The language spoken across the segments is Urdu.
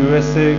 USA,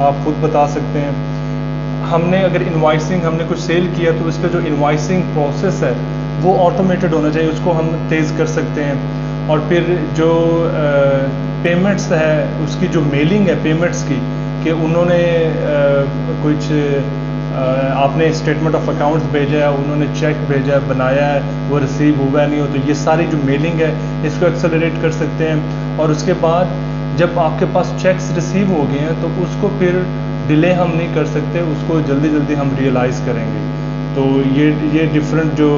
آپ خود بتا سکتے ہیں. ہم نے اگر انوائسنگ ہم نے کچھ سیل کیا تو اس کا جو انوائسنگ پروسیس ہے وہ آٹومیٹڈ ہونا چاہیے, اس کو ہم تیز کر سکتے ہیں. اور پھر جو پیمنٹس ہے اس کی جو میلنگ ہے پیمنٹس کی, کہ انہوں نے کچھ آپ نے اسٹیٹمنٹ آف اکاؤنٹس بھیجا ہے, انہوں نے چیک بھیجا ہے, بنایا ہے, وہ ریسیو ہوا نہیں ہو, تو یہ ساری جو میلنگ ہے اس کو ایکسلریٹ کر سکتے ہیں. اور اس کے بعد جب آپ کے پاس چیکس ریسیو ہو گئے ہیں تو اس کو پھر ڈیلے ہم نہیں کر سکتے, اس کو جلدی جلدی ہم ریئلائز کریں گے. تو یہ ڈفرینٹ جو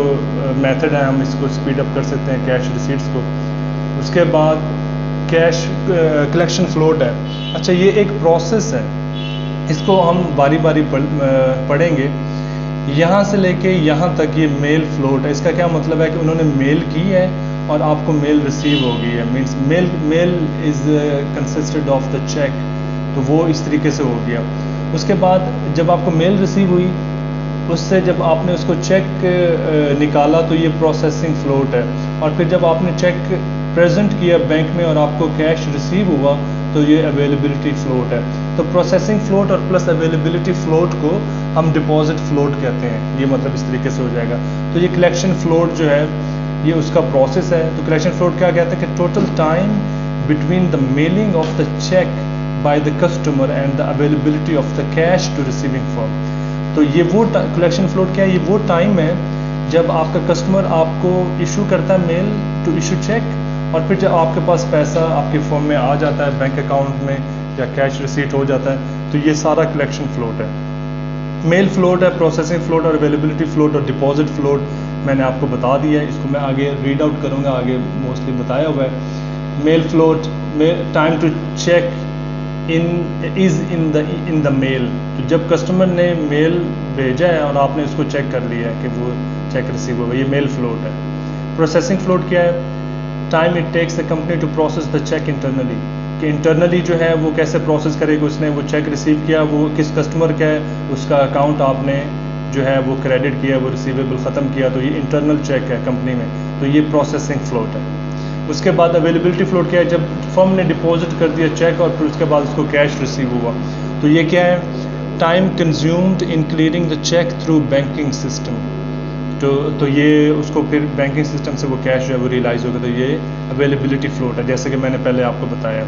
میتھڈ ہے ہم اس کو اسپیڈ اپ کر سکتے ہیں کیش ریسیٹس کو. اس کے بعد کیش کلیکشن فلوٹ ہے. اچھا, یہ ایک پروسیس ہے, اس کو ہم باری باری پڑھیں گے. یہاں سے لے کے یہاں تک یہ میل فلوٹ ہے. اس کا کیا مطلب ہے کہ انہوں نے میل کی ہے اور آپ کو میل ریسیو ہو گئی ہے, means mail is consisted of the cheque, تو وہ اس طریقے سے ہو گیا. اس کے بعد جب آپ کو میل ریسیو ہوئی, اس سے جب آپ نے اس کو چیک نکالا تو یہ پروسیسنگ فلوٹ ہے. اور پھر جب آپ نے چیک پریزنٹ کیا بینک میں اور آپ کو کیش ریسیو ہوا تو یہ اویلیبلٹی فلوٹ ہے. تو پروسیسنگ فلوٹ اور پلس اویلیبلٹی فلوٹ کو ہم ڈپازٹ فلوٹ کہتے ہیں. یہ مطلب اس طریقے سے ہو جائے گا. تو یہ کلیکشن فلوٹ جو ہے یہ اس کا پروسیس ہے. تو کلیکشن فلوٹ کیا کہتے ہیں کہ total time between the mailing of the cheque by the customer and the availability of the cash to receiving firm. تو یہ وہ کلیکشن فلوٹ کیا ہے, یہ وہ ٹائم ہے جب آپ کا کسٹمر آپ کو ایشو کرتا ہے میل ٹو ایشو چیک, اور پھر جب آپ کے پاس پیسہ آپ کے فرم میں آ جاتا ہے بینک اکاؤنٹ میں یا کیش ریسیٹ ہو جاتا ہے. تو یہ سارا کلیکشن فلوٹ ہے. میل فلوٹ ہے, پروسیسنگ فلوٹ اور اویلیبلٹی فلوٹ اور ڈپازٹ فلوٹ میں نے آپ کو بتا دیا ہے. اس کو میں آگے ریڈ آؤٹ کروں گا, آگے موسٹلی بتایا ہوا ہے. میل فلوٹ, ٹائم ٹو چیک ان دا میل. تو جب کسٹمر نے میل بھیجا ہے اور آپ نے اس کو چیک کر لیا ہے کہ وہ چیک ریسیو ہوا, یہ میل فلوٹ ہے. پروسیسنگ فلوٹ کیا ہے, time it takes the company to process the cheque internally, کہ انٹرنلی جو ہے وہ کیسے پروسیس کرے گا. اس نے وہ چیک ریسیو کیا, وہ کس کسٹمر کا ہے, اس کا اکاؤنٹ آپ نے جو ہے وہ کریڈٹ کیا, وہ ریسیویبل ختم کیا, تو یہ انٹرنل چیک ہے کمپنی میں, تو یہ پروسیسنگ فلوٹ ہے. اس کے بعد اویلیبلٹی فلوٹ کیا ہے, جب فرم نے ڈپازٹ کر دیا چیک اور پھر اس کے بعد اس کو کیش ریسیو ہوا, تو یہ کیا ہے, time consumed in clearing the check through banking system. تو یہ اس کو پھر بینکنگ سسٹم سے وہ کیش جو ہے وہ ریئلائز ہوگا, تو یہ اویلیبلٹی فلوٹ ہے جیسے کہ میں نے پہلے آپ کو بتایا.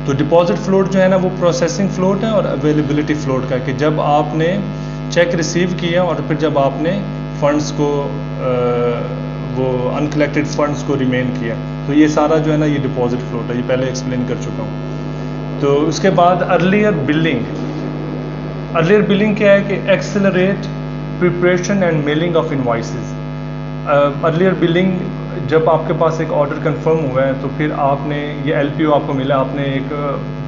تو ڈپازٹ فلوٹ جو ہے نا وہ پروسیسنگ فلوٹ ہے, اور اویلیبلٹی فلوٹ کا کہ جب آپ نے چیک ریسیو کیا اور پھر جب آپ نے فنڈس کو وہ انکلیکٹڈ فنڈس کو ریمین کیا, تو یہ سارا جو ہے نا یہ ڈپازٹ فلوٹ ہے. یہ پہلے ایکسپلین کر چکا ہوں. تو اس کے بعد ارلیئر بلنگ. ارلیئر بلنگ کیا ہے کہ accelerate preparation and mailing of invoices. Earlier billing, جب آپ کے پاس ایک آرڈر کنفرم ہوا ہے تو پھر آپ نے یہ ایل پی او آپ کو ملا, آپ نے ایک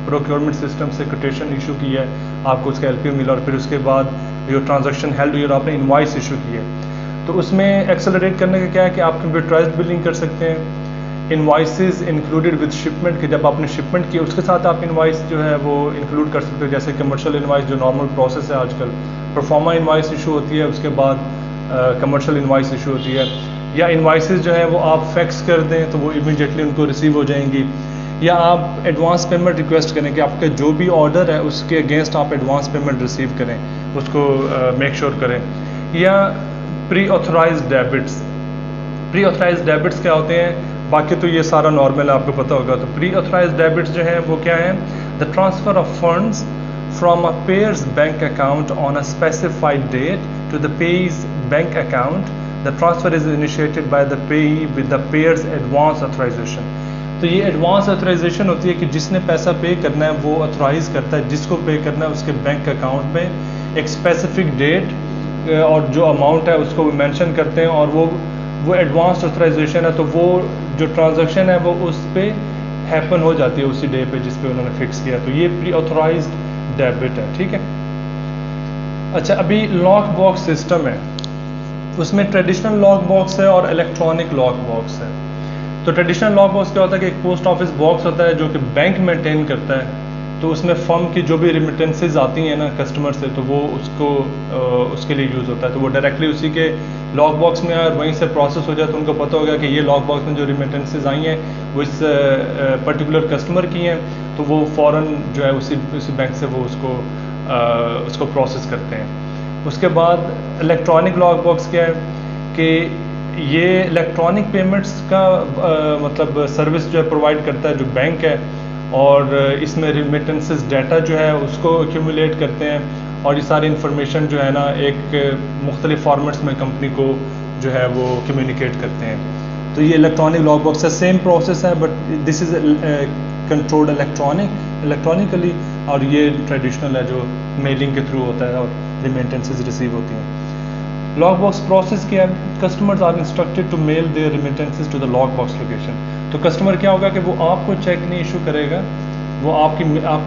پروکیورمنٹ سسٹم سے کوٹیشن ایشو کی ہے, آپ کو اس کا ایل پی او ملا, اور پھر اس کے بعد جو ٹرانزیکشن ہیلڈ ہوئی اور آپ نے انوائس ایشو کی ہے. تو اس میں ایکسلریٹ کرنے کا کیا ہے کہ آپ کمپیوٹرائزڈ بلنگ کر سکتے ہیں. انوائسز انکلوڈیڈ وتھ شپمنٹ, کہ جب آپ نے شپمنٹ کی اس کے ساتھ آپ انوائس جو ہے وہ انکلوڈ کر سکتے ہو, جیسے کمرشل انوائس جو نارمل پروسیس ہے آج کل. پرفارما انوائس ایشو ہوتی ہے, اس کے بعد کمرشل انوائس ایشو ہوتی ہے. یا انوائسز جو ہے وہ آپ فیکس کر دیں تو وہ امیڈیٹلی ان کو ریسیو ہو جائیں گی, یا آپ ایڈوانس پیمنٹ ریکویسٹ کریں کہ آپ کا جو بھی آرڈر ہے اس کے اگینسٹ آپ ایڈوانس پیمنٹ ریسیو کریں, اس کو میک شیور کریں. یا پری آتھورائزڈ ڈیبٹس. پری آتھورائزڈ ڈیبٹس کیا ہوتے ہیں, باقی تو یہ سارا نارمل ہے آپ کو پتہ ہوگا. تو پری آتھورائزڈ ڈیبٹس جو ہیں وہ کیا ہیں, the transfer of funds from a payer's bank account on a specified date to the payer's bank account. The transfer is initiated by the payee with the payer's advance authorization. تو یہ ایڈوانس آتھورائزیشن ہوتی ہے کہ جس نے پیسہ پے کرنا ہے وہ آتھورائز کرتا ہے جس کو پے کرنا ہے اس کے بینک اکاؤنٹ میں ایک اسپیسیفک ڈیٹ اور جو اماؤنٹ ہے اس کو وہ مینشن کرتے ہیں, اور وہ ایڈوانس آتھورائزیشن ہے, تو وہ جو ٹرانزیکشن ہے وہ اس پہ ہیپن ہو جاتی ہے اسی ڈے پہ جس پہ انہوں نے فکس کیا. تو یہ پری آتھورائزڈ ڈیبٹ ہے, ٹھیک ہے. اچھا, ابھی لاک باکس سسٹم ہے, اس میں ٹریڈیشنل لاک باکس ہے اور الیکٹرانک لاک باکس ہے. تو ٹریڈیشنل لاک باکس کیا ہوتا ہے کہ ایک پوسٹ آفس باکس ہوتا ہے جو کہ بینک مینٹین کرتا ہے, تو اس میں فرم کی جو بھی ریمیٹنسز آتی ہیں نا کسٹمر سے, تو وہ اس کے لیے یوز ہوتا ہے. تو وہ ڈائریکٹلی اسی کے لاک باکس میں اور وہیں سے پروسیس ہو جائے تو ان کو پتہ ہوگا کہ یہ لاک باکس میں جو ریمیٹنسز آئی ہیں وہ اس پرٹیکولر کسٹمر کی ہیں، تو وہ فوراً جو ہے اسی بینک سے وہ اس کو پروسیس کرتے ہیں۔ اس کے بعد الیکٹرانک لاک باکس کیا ہے کہ یہ الیکٹرانک پیمنٹس کا مطلب سروس جو ہے پرووائڈ کرتا ہے جو بینک ہے، اور اس میں ریمیٹنسز ڈیٹا جو ہے اس کو ایکیومولیٹ کرتے ہیں، اور یہ ساری انفارمیشن جو ہے نا ایک مختلف فارمیٹس میں کمپنی کو جو ہے وہ کمیونیکیٹ کرتے ہیں۔ تو یہ الیکٹرانک لاک باکس ہے، سیم پروسیس ہے but this is controlled electronically, اور یہ ٹریڈیشنل ہے جو میلنگ کے تھرو ہوتا ہے اور ریمیٹنسز ریسیو ہوتی ہیں۔ لاک باکس پروسیس کیا ہے؟ Customers are instructed to mail their remittances to the lock box location. تو کسٹمر کیا ہوگا کہ وہ آپ کو چیک نہیں ایشو کرے گا، وہ آپ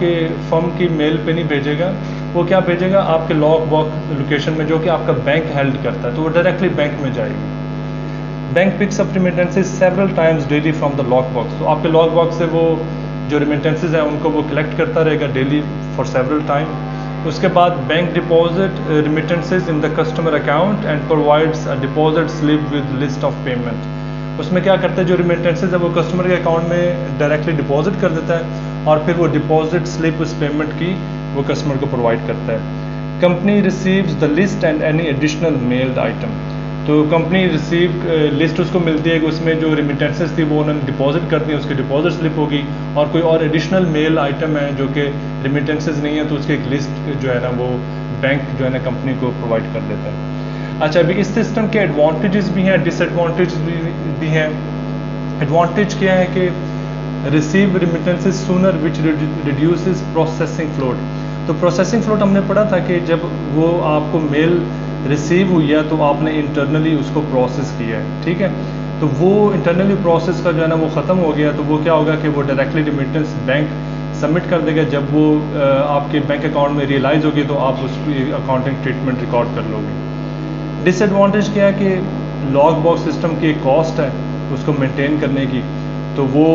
کے فرم کی میل پہ نہیں بھیجے گا، وہ کیا بھیجے گا آپ کے لاک باکس لوکیشن میں جو کہ آپ کا بینک ہیلڈ کرتا ہے، تو وہ ڈائریکٹلی بینک میں جائے گی۔ Bank picks up remittances several times daily from the lock box, تو آپ کے لاک باکس سے وہ جو ریمیٹنسز ہیں ان کو وہ کلیکٹ کرتا رہے گا ڈیلی فار سیورل ٹائم۔ اس کے بعد bank deposit remittances in the customer account and provides a deposit slip with list of payment. اس میں کیا کرتا ہے جو ریمیٹنسز ہے وہ کسٹمر کے اکاؤنٹ میں ڈائریکٹلی ڈپازٹ کر دیتا ہے، اور پھر وہ ڈپازٹ سلپ اس پیمنٹ کی وہ کسٹمر کو پرووائڈ کرتا ہے۔ Company receives the list and any additional mailed item, تو کمپنی ریسیو لسٹ اس کو ملتی ہے کہ اس میں جو ریمیٹنسز تھی وہ انہوں نے ڈپازٹ کر دی، اس کی ڈپازٹ سلپ ہوگی، اور کوئی اور ایڈیشنل میل آئٹم ہے جو کہ ریمیٹنسز نہیں ہے تو اس کی ایک لسٹ جو ہے نا وہ بینک جو ہے نا کمپنی کو پرووائڈ کر دیتا ہے۔ اچھا، ابھی اس سسٹم کے ایڈوانٹیجز بھی ہیں، ڈس ایڈوانٹیجز بھی ہیں۔ ایڈوانٹیج کیا ہے کہ ریسیو ریمیٹنسز سونر وچ ریڈیوسز پروسیسنگ فلوٹ۔ تو پروسیسنگ فلوٹ ہم نے پڑھا تھا کہ جب وہ آپ کو میل ریسیو ہوئی ہے تو آپ نے انٹرنلی اس کو پروسیس کیا ہے، ٹھیک ہے، تو وہ انٹرنلی پروسیس کا جو ہے نا وہ ختم ہو گیا، تو وہ کیا ہوگا کہ وہ ڈائریکٹلی ریمیٹنس بینک سبمٹ کر دے گا۔ جب وہ آپ کے بینک اکاؤنٹ میں ریئلائز ہوگی تو آپ اس کی اکاؤنٹنگ ٹریٹمنٹ ریکارڈ کر لو گے۔ ڈس ایڈوانٹیج کیا ہے کہ لاک باکس سسٹم کی ایک کاسٹ ہے اس کو مینٹین کرنے کی، تو وہ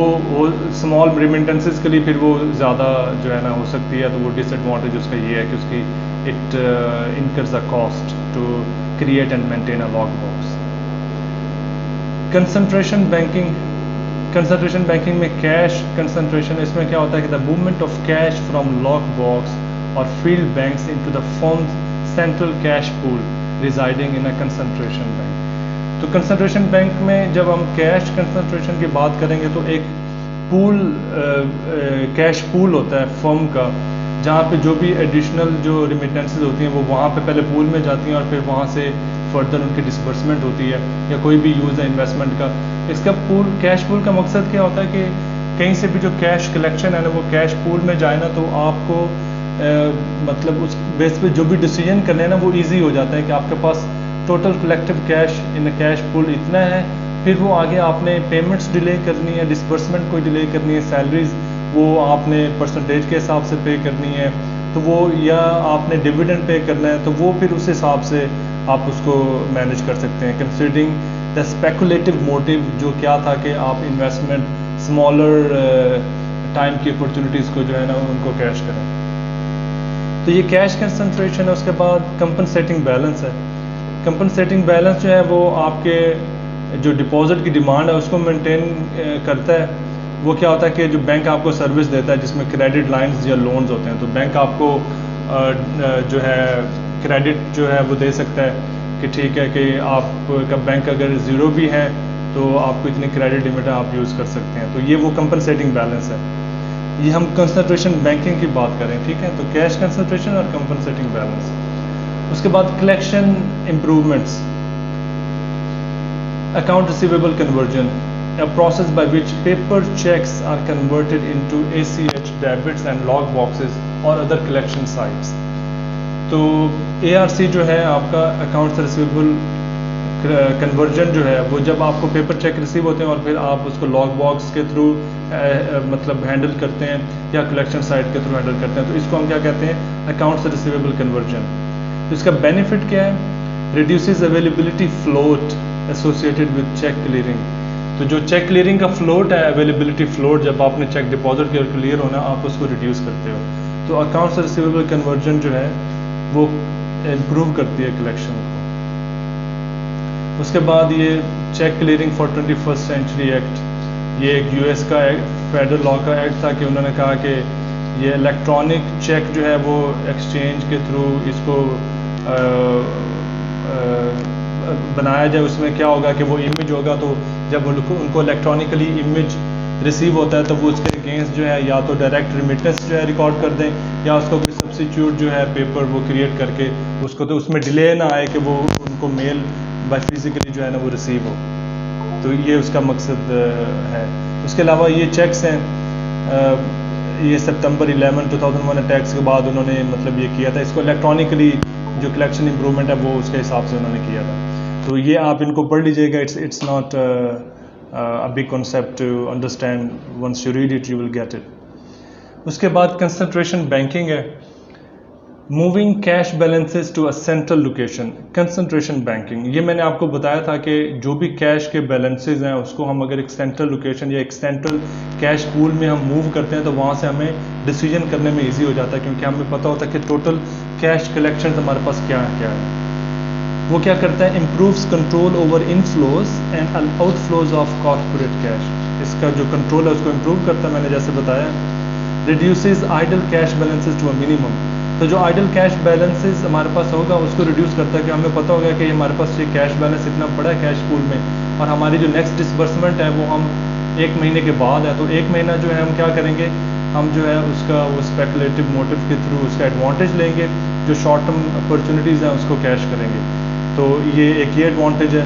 اسمال ریمیٹنسز کے لیے پھر وہ زیادہ جو ہے نا ہو سکتی ہے، تو وہ ڈس ایڈوانٹیج اس کا یہ ہے کہ اس کی it incurs a cost to create and maintain a lock box. Concentration banking میں کیش کنسنٹریشن، اس میں کیا ہوتا ہے کہ the movement of cash from lock box اور field banks into the firms central cash pool residing in a concentration bank. تو کنسنٹریشن بینک میں جب ہم کیش کنسنٹریشن کی بات کریں گے تو ایک پول کیش پول ہوتا ہے فرم کا، جہاں پہ جو بھی ایڈیشنل جو ریمیٹنسز ہوتی ہیں وہ وہاں پہ پہلے پول میں جاتی ہیں اور پھر وہاں سے فردر ان کی ڈسبرسمنٹ ہوتی ہے یا کوئی بھی یوز ہے انویسٹمنٹ کا۔ اس کا کیش پول کا مقصد کیا ہوتا ہے کہ کہیں سے بھی جو کیش کلیکشن ہے نا وہ کیش پول میں جائے نا تو آپ کو مطلب اس بیس پہ جو بھی ڈیسیجن کرنے ہیں نا وہ ایزی ہو جاتا ہے کہ آپ کے پاس total collective cash in cash pool اتنا ہے، پھر وہ آگے آپ نے پیمنٹس ڈیلے کرنی ہے، ڈسبرسمنٹ کوئی ڈیلے کرنی ہے، سیلریز وہ آپ نے پرسنٹیج کے حساب سے پے کرنی ہے، تو وہ یا آپ نے ڈویڈنڈ پے کرنا ہے تو وہ پھر اس حساب سے آپ اس کو مینیج کر سکتے ہیں، کنسیڈرنگ دا اسپیکولیٹو موٹیو جو کیا تھا کہ آپ انویسٹمنٹ اسمالر ٹائم کی اپرچونیٹیز کو جو ہے نا ان کو کیش کریں۔ تو یہ کیش کنسنٹریشن ہے۔ اس کے بعد کمپنسیٹنگ بیلنس ہے۔ کمپنسیٹنگ بیلنس جو ہے وہ آپ کے جو ڈپازٹ کی ڈیمانڈ ہے اس کو مینٹین کرتا ہے۔ وہ کیا ہوتا ہے کہ جو بینک آپ کو سروس دیتا ہے جس میں کریڈٹ لائنز یا لونز ہوتے ہیں، تو بینک آپ کو جو ہے کریڈٹ جو ہے وہ دے سکتا ہے کہ ٹھیک ہے کہ آپ کا بینک اگر زیرو بھی ہے تو آپ کو اتنی کریڈٹ لمٹ ہے آپ یوز کر سکتے ہیں، تو یہ وہ کمپنسیٹنگ بیلنس ہے۔ یہ ہم کنسنٹریشن بینکنگ کی بات کریں، ٹھیک ہے، تو کیش کنسنٹریشن اور کمپنسیٹنگ بیلنس۔ اس کے بعد collection improvements, account receivable conversion, a process by which paper checks are converted into ACH debits and log boxes or other collection sites۔ تو ARC جو ہے آپ کا اکاؤنٹ ریسیویبل کنورژن جو ہے وہ جب آپ کو پیپر چیک ریسیو ہوتے ہیں اور پھر آپ اس کو لاگ باکس کے تھرو مطلب ہینڈل کرتے ہیں یا کلیکشن سائٹ کے تھرو ہینڈل کرتے ہیں، تو اس کو ہم کیا کہتے ہیں، اکاؤنٹ ریسیویبل کنورژن۔ اس کا بینیفٹ کیا ہے، reduces availability float associated with check clearing. تو جو چیک کلیئرنگ کا فلوٹ ہے، اویلیبلٹی فلوٹ، جب آپ نے چیک ڈپازٹ کیا کلیئر ہونا آپ اس کو ریڈیوس کرتے ہو، تو اکاؤنٹ ریسیویبل کنورژن جو ہے وہ امپروو کرتی ہے کلیکشن کو۔ اس کے بعد یہ check clearing for 21st century act, یہ ایک یو ایس کا فیڈرل لا کا ایکٹ تھا کہ انہوں نے کہا کہ یہ الیکٹرانک چیک جو ہے وہ ایکسچینج کے تھرو اس کو بنایا جائے. اس میں کیا ہوگا کہ وہ امیج ہوگا، تو جب ان کو الیکٹرانکلی امیج ریسیو ہوتا ہے تو وہ اس کے اگینسٹ جو ہے یا تو ڈائریکٹ ریمیٹنس جو ہے ریکارڈ کر دیں، یا اس کو کوئی سبسٹیچیوٹ جو ہے پیپر وہ کریٹ کر کے اس کو، تو اس میں ڈیلے نہ آئے کہ وہ ان کو میل بائی فزیکلی جو ہے نا وہ ریسیو ہو. تو یہ اس کا مقصد ہے. اس کے علاوہ یہ چیکس ہیں، یہ سپتمبر 11 2001 اٹیکس کے بعد انہوں نے مطلب یہ کیا تھا، اس کو الیکٹرانکلی جو کلیکشن امپرومنٹ ہے وہ اس کے حساب سے انہوں نے کیا تھا. تو یہ آپ ان کو پڑھ لیجیے گا. It's not a big concept to understand. once you read it you will get it. اس کے بعد کنسنٹریشن بینکنگ ہے. Moving cash balances to a central location, concentration banking. یہ میں نے آپ کو بتایا تھا کہ جو بھی کیش کے بیلنسز ہیں اس کو ہم اگر ایک سینٹرل لوکیشن یا ایک سینٹرل کیش پول میں ہم موو کرتے ہیں تو وہاں سے ہمیں ڈیسیجن کرنے میں ایزی ہو جاتا ہے، کیونکہ ہمیں پتہ ہوتا ہے کہ ٹوٹل کیش کلیکشن ہمارے پاس کیا ہے. وہ کیا کرتا ہے؟ Improves control over inflows and outflows of corporate cash. اس کا جو کنٹرول ہے اس کو امپروو کرتا ہے، میں نے جیسے بتایا. Reduces idle cash balances to a minimum. تو جو آئیڈل کیش بیلنسز ہمارے پاس ہوگا اس کو ریڈیوس کرتا ہے، کہ ہمیں پتہ ہوگا کہ ہمارے پاس یہ کیش بیلنس اتنا پڑا ہے کیش پول میں، اور ہماری جو نیکسٹ ڈسبرسمنٹ ہے وہ ہم 1 مہینے کے بعد ہے. تو 1 مہینہ جو ہے ہم کیا کریں گے، ہم جو ہے اس کا وہ اسپیکولیٹو موٹیو کے تھرو اس کا ایڈوانٹیج لیں گے، جو شارٹ ٹرم اپرچونیٹیز ہیں اس کو کیش کریں گے. تو یہ ایک یہ ایڈوانٹیج ہے.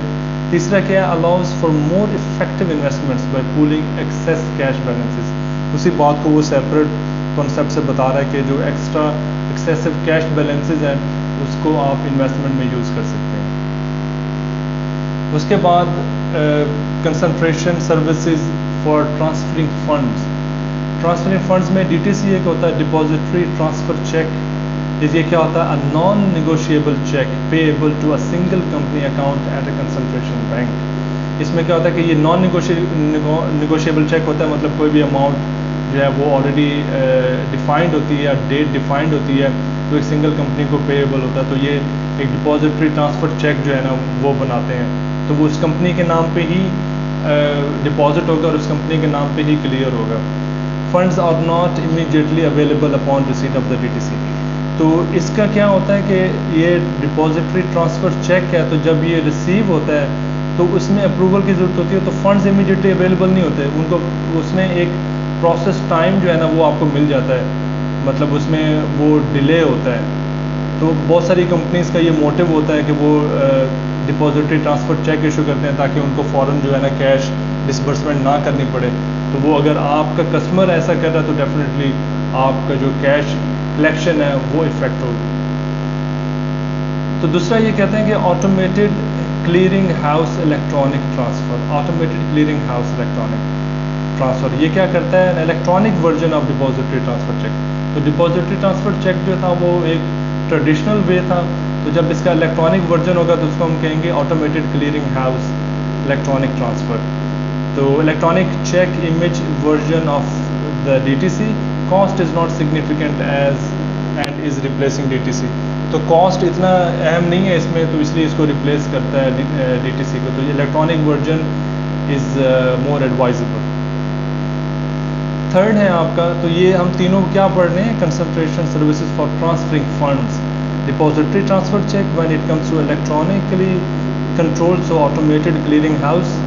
تیسرا کیا ہے؟ Allows for more effective investments by polling access cash balances. اسی بات کو وہ سیپریٹ کانسیپٹ سے بتا رہا ہے کہ جو ایکسٹرا ایکسیسو کیش بیلنسز ہیں اس کو آپ انویسٹمنٹ میں یوز کر سکتے ہیں. اس کے بعد concentration services for transferring funds. Transferring funds میں ڈی ٹی سی ایک ہوتا ہے ڈپازیٹری ٹرانسفر چیک. یہ کیا ہوتا ہے؟ Non negotiable cheque payable to a single company account at a concentration bank. اس میں کیا ہوتا ہے کہ یہ نان نیگوشیبل چیک ہوتا ہے، مطلب کوئی بھی اماؤنٹ جو ہے وہ آلریڈی ڈیفائنڈ ہوتی ہے، ڈیٹ ڈیفائنڈ ہوتی ہے، تو ایک سنگل کمپنی کو پیبل ہوتا ہے. تو یہ ایک ڈپازیٹری ٹرانسفر چیک جو ہے نا وہ بناتے ہیں، تو وہ اس کمپنی کے نام پہ ہی ڈپازٹ ہوگا اور اس کمپنی کے نام پہ ہی کلیئر ہوگا. Funds are not immediately available upon receipt of the D T C. تو اس کا کیا ہوتا ہے کہ یہ ڈپازیٹری ٹرانسفر چیک ہے، تو جب یہ ریسیو ہوتا ہے تو اس میں اپروول کی ضرورت ہوتی ہے، تو فنڈز امیڈیٹلی اویلیبل نہیں ہوتے ان کو. اس میں ایک پروسیس ٹائم جو ہے نا وہ آپ کو مل جاتا ہے، مطلب اس میں وہ ڈیلے ہوتا ہے. تو بہت ساری کمپنیز کا یہ موٹیو ہوتا ہے کہ وہ ڈپازیٹری ٹرانسفر چیک ایشو کرتے ہیں تاکہ ان کو فوراً جو ہے نا کیش ڈسبرسمنٹ نہ کرنی پڑے. تو وہ اگر آپ کا کسٹمر ایسا کر رہا ہے تو ڈیفینیٹلی آپ کا جو کیش کلیکشن ہے وہ افیکٹ ہوگی. تو دوسرا یہ کہتے ہیں کہ automated clearing house electronic transfer. Automated clearing house electronic transfer یہ کیا کرتا ہے؟ Electronic version of depository transfer cheque. تو ڈپازیٹری ٹرانسفر چیک جو تھا وہ ایک ٹریڈیشنل وے تھا، تو جب اس کا الیکٹرانک ورژن ہوگا تو اس کو ہم کہیں گے automated clearing house electronic transfer. تو electronic cheque image version of the D T C. Cost is not significant as and is replacing D T C. تو کاسٹ اتنا اہم نہیں ہے اس میں، تو اس لیے اس کو ریپلیس کرتا ہے ڈی ٹی سی کو. تو یہ electronic version is more advisable. Third ہے آپ کا، تو یہ ہم تینوں کیا پڑھ رہے ہیں؟ Concentration services for transferring funds. Depository transfer cheque when it comes to electronically control, so automated clearing house.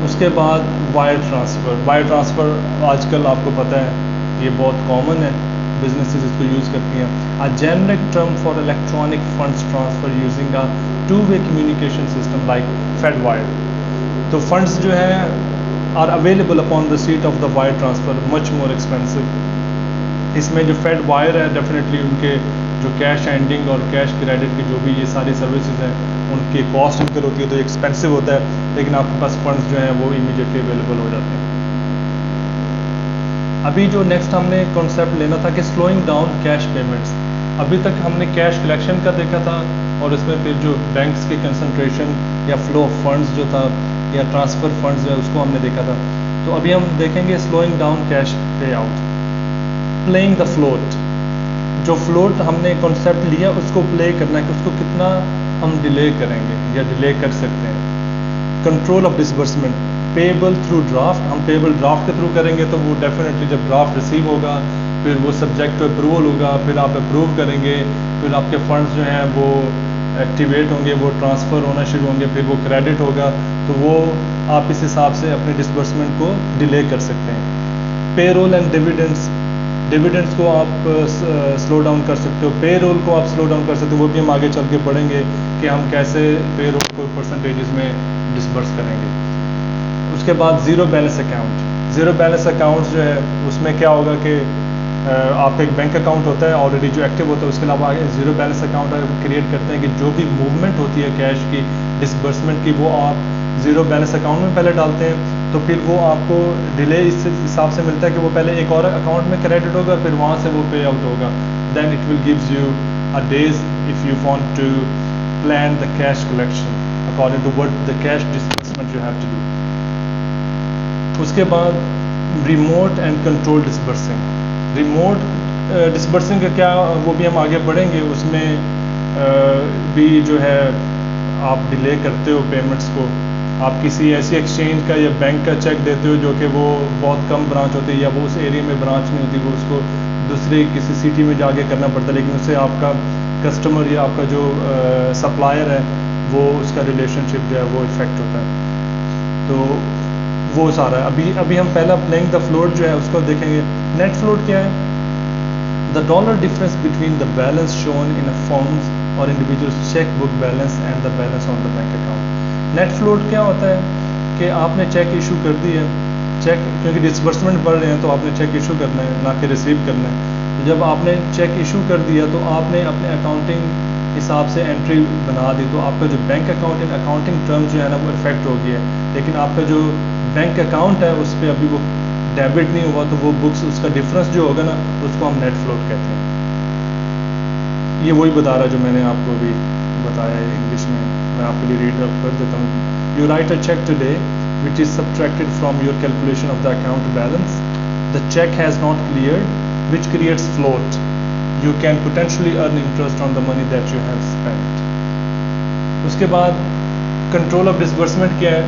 اس کے بعد وائر ٹرانسفر. وائر ٹرانسفر آج کل آپ کو پتہ ہے یہ بہت کامن ہے، بزنسز اس کو یوز کرتی ہیں. A generic term for electronic funds transfer using a two-way communication system like FedWire. تو funds جو ہیں are available upon receipt of the wire transfer, much more expensive. اس میں جو FedWire ہے ڈیفینیٹلی ان کے جو کیش ہینڈلنگ اور کیش کریڈٹ کی جو بھی یہ ساری سروسز ہیں ان کی کاسٹ انکر ہوتی ہے، تو ایکسپینسو ہوتا ہے، لیکن آپ کے پاس فنڈز جو ہیں وہ امیڈیٹلی اویلیبل ہو جاتے ہیں. ابھی جو نیکسٹ ہم نے کانسیپٹ لینا تھا کہ سلوئنگ ڈاؤن کیش پیمنٹس. ابھی تک ہم نے کیش کلیکشن کا دیکھا تھا، اور اس میں پھر جو بینکس کی کنسنٹریشن یا فلو آف فنڈز جو تھا یا ٹرانسفر فنڈز جو ہے اس کو ہم نے دیکھا تھا. تو ابھی ہم دیکھیں گے slowing down cash pay out. Playing the float. جو فلوٹ ہم نے کانسیپٹ لیا اس کو پلے کرنا ہے کہ اس کو کتنا ہم ڈیلے کریں گے یا ڈیلے کر سکتے ہیں. Control of disbursement payable through draft. ہم پیبل ڈرافٹ کے تھرو کریں گے تو وہ ڈیفینیٹلی جب ڈرافٹ ریسیو ہوگا پھر وہ سبجیکٹ ٹو اپروول ہوگا, پھر آپ اپروو کریں گے, پھر آپ کے فنڈز جو ہیں وہ ایکٹیویٹ ہوں گے, وہ ٹرانسفر ہونا شروع ہوں گے, پھر وہ کریڈٹ ہوگا, تو وہ آپ اس حساب سے اپنے ڈسبرسمنٹ کو ڈیلے کر سکتے ہیں. پے رول اینڈ ڈیویڈنڈس کو آپ سلو ڈاؤن کر سکتے ہو, پے رول کو آپ سلو ڈاؤن کر سکتے ہو. وہ بھی ہم آگے چل کے پڑھیں گے کہ ہم کیسے پے رول کو پرسنٹیجز میں ڈسبرس کریں گے. اس کے بعد zero balance account. Zero balance account جو ہے اس میں کیا ہوگا کہ آپ کا ایک بینک اکاؤنٹ ہوتا ہے آلریڈی جو ایکٹیو ہوتا ہے, اس کے علاوہ آگے زیرو بیلنس اکاؤنٹ کریٹ کرتے ہیں کہ جو بھی موومنٹ ہوتی ہے کیش کی ڈسبرسمنٹ کی وہ آپ زیرو بیلنس اکاؤنٹ میں پہلے ڈالتے ہیں, تو پھر وہ آپ کو ڈیلے اس حساب سے ملتا ہے کہ وہ پہلے ایک اور اکاؤنٹ میں کریڈٹ ہوگا, پھر وہاں سے وہ پے آؤٹ ہوگا. Then it will gives you a days if you want to plan the cash collection according to what the cash disbursement you have to do. اس کے بعد remote and control disbursing. Remote disbursing کا کیا, وہ بھی ہم آگے بڑھیں گے. اس میں بھی جو ہے آپ ڈیلے کرتے ہو پیمنٹس کو, آپ کسی ایسی ایکسچینج کا یا بینک کا چیک دیتے ہو جو کہ وہ بہت کم برانچ ہوتی ہے یا وہ اس ایریا میں برانچ نہیں ہوتی, وہ اس کو دوسری کسی سٹی میں جا کے کرنا پڑتا ہے, لیکن اس سے آپ کا کسٹمر یا آپ کا جو سپلائر ہے وہ اس کا ریلیشن شپ جو ہے وہ افیکٹ ہوتا ہے. تو وہ سارا ابھی ہم پہلا پلینگ دا فلوٹ جو ہے اس کو دیکھیں گے. نیٹ فلوٹ کیا ہے؟ The dollar difference between the balance shown in firms or individual cheque book balance and the balance on the bank account. Net float کیا ہوتا ہے کہ آپ نے چیک ایشو کر دی ہے, چیک کیونکہ ڈسبرسمنٹ بڑھ رہے ہیں تو آپ نے چیک ایشو کرنا ہے نہ کہ ریسیو کرنا ہے. جب آپ نے چیک ایشو کر دیا تو آپ نے اپنے اکاؤنٹنگ حساب سے انٹری بنا دی, تو آپ کا جو بینک اکاؤنٹنگ ٹرم جو ہے نا وہ افیکٹ ہو گیا ہے, لیکن آپ کا جو بینک اکاؤنٹ ہے اس پہ ابھی وہ ڈیبٹ نہیں ہوا, تو وہ بکس اس کا ڈفرینس جو ہوگا نا اس کو ہم نیٹ فلوٹ کہتے ہیں. یہ وہی بتا رہا جو میں نے آپ کو ابھی بتایا ہے انگلش میں آپ کے لیے ریڈ اپ کر دیتا ہوں. You right a check today which is subtracted from your calculation of the account balance. The check has not cleared, which creates float. You can potentially earn interest on the money that you have spent. اس کے بعد control of disbursement کیا ہے؟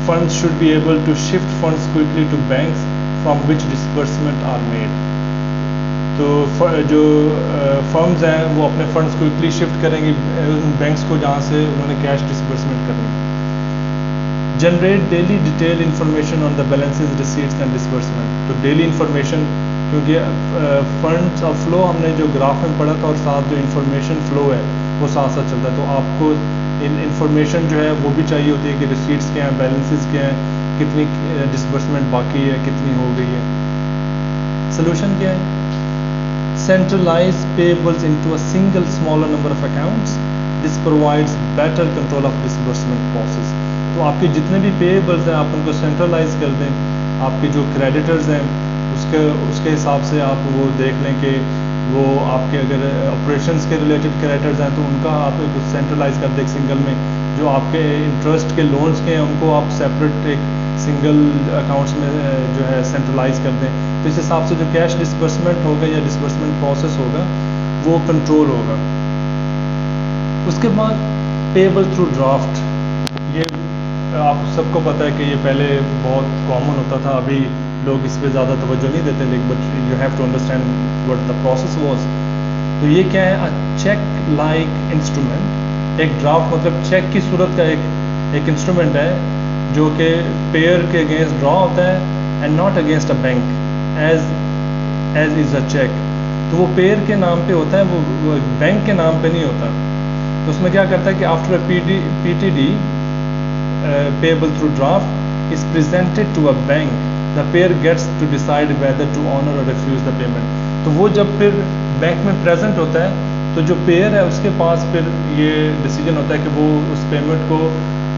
Funds should be able to shift funds quickly to banks from which disbursement are made. تو جو فرمز ہیں وہ اپنے فنڈس کوئکلی شفٹ کریں گی بینکس کو جہاں سے انہوں نے کیش ڈسبرسمنٹ کرنی. Generate daily detail information on the balances receipts and disbursement. تو ڈیلی انفارمیشن, کیونکہ فنڈس اور فلو ہم نے جو گراف میں پڑھا تھا اور ساتھ جو انفارمیشن فلو ہے وہ ساتھ ساتھ چلتا ہے, تو آپ کو انفارمیشن جو ہے وہ بھی چاہیے ہوتی ہے کہ ریسیٹس کیا ہیں, بیلنسز کیا ہیں, کتنی ڈسبرسمنٹ باقی ہے, کتنی ہو گئی ہے. سلوشن کیا ہے؟ Centralize payables into a single smaller number of accounts. This provides better control of disbursement process. تو آپ کے جتنے بھی پیبلز ہیں آپ ان کو سینٹرلائز کر دیں. آپ کے جو کریڈیٹرز ہیں اس کے حساب سے آپ وہ دیکھ لیں کہ وہ آپ کے اگر آپریشنس کے ریلیٹڈ کریڈیٹرز ہیں تو ان کا آپ سینٹرلائز کر دیں ایک سنگل میں. جو آپ کے انٹرسٹ کے لونز کے ہیں ان کو آپ سیپریٹ ایک سنگل اکاؤنٹس میں جو ہے سینٹرلائز کر دیں. تو اس حساب سے جو کیش ڈسبرسمنٹ ہوگا یا ڈسبرسمنٹ پروسیس ہوگا وہ کنٹرول ہوگا. اس کے بعد پیبل تھرو ڈرافٹ. یہ آپ سب کو پتہ ہے کہ یہ پہلے بہت کامن ہوتا تھا, ابھی لوگ اس پہ زیادہ توجہ نہیں دیتے, لیکن but you have to understand what the process was. تو یہ کیا ہے؟ Cheque like instrument. ایک ڈرافٹ مطلب چیک کی صورت کا ایک انسٹرومنٹ ہے جو کہ پیئر کے اگینسٹ ڈرا ہوتا ہے and not against a bank as is a check. تو وہ پیئر کے نام پہ ہوتا ہے, وہ بینک کے نام پہ نہیں ہوتا. تو اس میں کیا کرتا ہے کہ after P T D payable through draft is presented to a bank, the payer gets to decide whether to honour or refuse the payment. تو وہ جب پھر بینک میں پریزنٹ ہوتا ہے تو جو پیئر ہے اس کے پاس پھر یہ ڈیسیجن ہوتا ہے کہ وہ اس پیمنٹ کو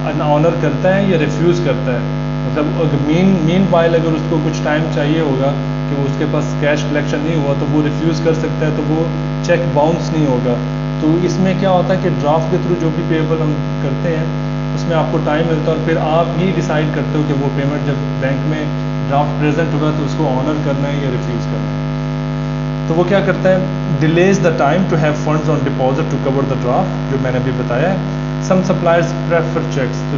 آنر کرتا ہے یا ریفیوز کرتا ہے. مطلب مین وائل اگر اس کو کچھ ٹائم چاہیے ہوگا کہ اس کے پاس کیش کلیکشن نہیں ہوا تو وہ ریفیوز کر سکتا ہے, تو وہ چیک باؤنس نہیں ہوگا. تو اس میں کیا ہوتا ہے کہ ڈرافٹ کے تھرو جو بھی پیبل ہم کرتے ہیں اس میں آپ کو ٹائم ملتا ہے اور پھر آپ ہی ڈیسائیڈ کرتے ہو کہ وہ پیمنٹ جب بینک میں ڈرافٹ پریزنٹ ہوگا تو اس کو آنر کرنا ہے یا ریفیوز کرنا ہے. تو وہ کیا کرتا ہے؟ Delays the time to have funds on deposit to cover the draft, جو میں نے ابھی بتایا ہے. Some suppliers prefer cheques. تو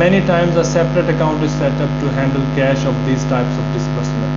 Many times a separate account is set up to handle cash of these types of disbursement.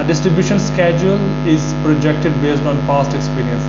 A distribution schedule is projected based on past experience.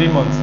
3 months,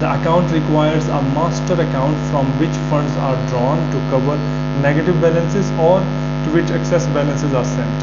The account requires a master account from which funds are drawn to cover negative balances or to which excess balances are sent.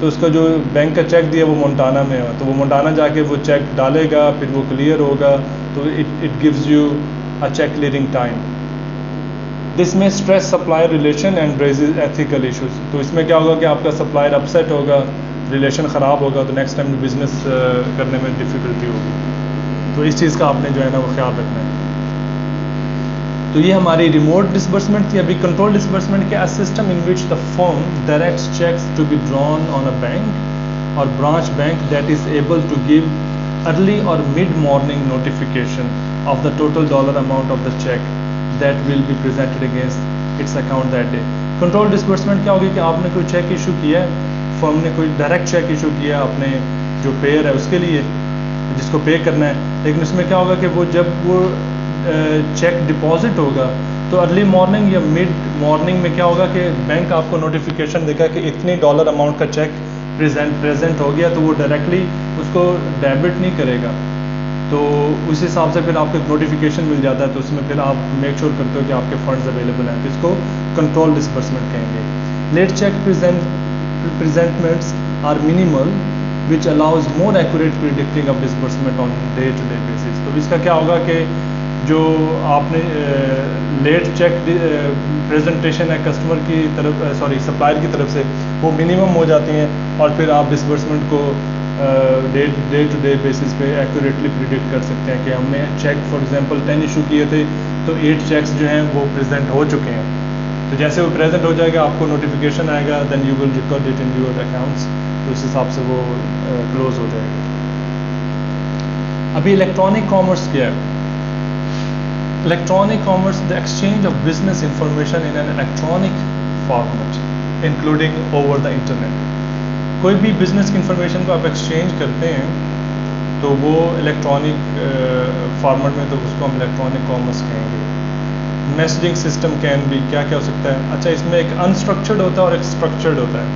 تو اس کا جو بینک کا چیک دیا وہ مونٹانا میں ہے، تو وہ مونٹانا جا کے وہ چیک ڈالے گا، پھر وہ کلیئر ہوگا، تو it gives you a cheque clearing time. This may stress supplier relation and raises ethical issues. تو اس میں کیا ہوگا کہ آپ کا سپلائر اپسیٹ ہوگا، ریلیشن خراب ہوگا، تو نیکسٹ ٹائم بزنس کرنے میں ڈفیکلٹی ہوگی. تو اس چیز کا آپ نے جو ہے نا وہ خیال رکھنا ہے. تو یہ ہماری ریموٹ ڈسبرسمنٹ تھی. ابھی کنٹرول ڈسبرسمنٹ کیا؟ System in which the firm directs cheques to be drawn on a bank or branch bank that is able to give early or mid morning notification of the total dollar amount of the cheque that will be presented against its account that day. Control disbursement کیا ہوگی کہ آپ نے کوئی چیک ایشو کیا ہے، فرم نے کوئی ڈائریکٹ چیک ایشو کیا اپنے جو پیئر ہے اس کے لیے جس کو پے کرنا ہے، لیکن اس میں کیا ہوگا کہ وہ جب وہ چیک ڈپازٹ ہوگا تو ارلی مارننگ یا مڈ مارننگ میں کیا ہوگا کہ بینک آپ کو نوٹیفیکیشن دے گا کہ اتنی ڈالر اماؤنٹ کا چیک پریزنٹ ہو گیا، تو وہ ڈائریکٹلی اس کو ڈیبٹ نہیں کرے گا. تو اس حساب سے پھر آپ کو ایک نوٹیفیکیشن مل جاتا ہے، تو اس میں پھر آپ میک شیور کرتے ہو کہ آپ کے فنڈز اویلیبل ہیں، تو اس کو کنٹرول ڈسبرسمنٹ کہیں گے. Late cheque presentments are minimal which allows more accurate predicting of disbursement on day to day basis. تو اس کا کیا ہوگا کہ جو آپ نے لیٹ چیک پریزنٹیشن ہے کسٹمر کی طرف سپلائر کی طرف سے، وہ منیمم ہو جاتی ہیں، اور پھر آپ ڈسبرسمنٹ کو ڈے ٹو ڈے بیسس پہ ایکوریٹلی پریڈکٹ کر سکتے ہیں کہ ہم نے چیک فار ایگزامپل 10 ایشو کیے تھے تو 8 چیکس جو ہیں وہ پریزنٹ ہو چکے ہیں. تو جیسے وہ پریزنٹ ہو جائے گا آپ کو نوٹیفیکیشن آئے گا، then you will record it in your accounts, تو اس حساب سے وہ کلوز ہو جائے گا. ابھی الیکٹرانک کامرس کیا ہے؟ Electronic commerce, the exchange of business information in an electronic format, including over the internet. کوئی بھی بزنس کی انفارمیشن کو آپ ایکسچینج کرتے ہیں تو وہ الیکٹرانک فارمیٹ میں، تو اس کو ہم الیکٹرانک کامرس کہیں گے. میسیجنگ سسٹم کین بھی کیا کیا ہو سکتا ہے؟ اچھا، اس میں ایک انسٹرکچرڈ ہوتا ہے اور ایک اسٹرکچرڈ ہوتا ہے.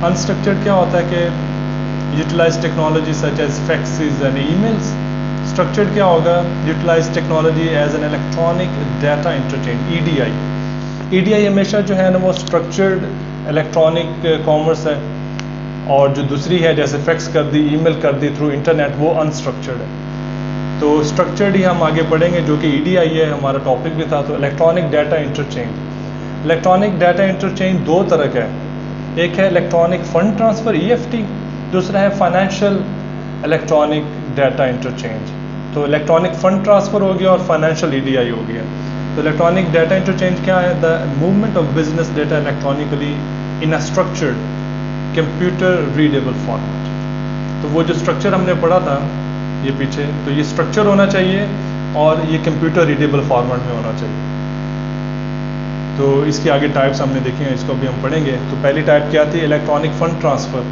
انسٹرکچرڈ کیا ہوتا ہے کہ utilize technology such as faxes and emails. Structured کیا ہوگا؟ Utilize technology as an electronic data interchange, E D I. E D I ہمیشہ جو ہے نا وہ اسٹرکچرڈ الیکٹرانک کامرس ہے، اور جو دوسری ہے جیسے فیکس کر دی، ای میل کر دی تھرو انٹرنیٹ، وہ انسٹرکچرڈ ہے. تو اسٹرکچرڈ ہی ہم آگے پڑھیں گے جو کہ ای ڈی آئی ہے، ہمارا ٹاپک بھی تھا. تو electronic data interchange. Electronic data interchange دو طرح کا ہے، ایک ہے electronic fund transfer E F T, دوسرا ہے فائنینشیل الیکٹرانک ڈیٹا انٹرچینج. تو الیکٹرانک فنڈ ٹرانسفر ہو گیا اور فائنینشیل ای ڈی آئی ہو گیا. تو الیکٹرانک ڈیٹا انٹرچینج کیا ہے؟ The movement of business data electronically in a structured computer readable format. تو وہ جو اسٹرکچر ہم نے پڑھا تھا یہ پیچھے، تو یہ اسٹرکچر ہونا چاہیے اور یہ کمپیوٹر ریڈیبل فارمیٹ میں ہونا چاہیے. تو اس کی آگے ٹائپس ہم نے دیکھی ہیں، اس کو بھی ہم پڑھیں گے. تو پہلی ٹائپ کیا تھی؟ Electronic fund transfer,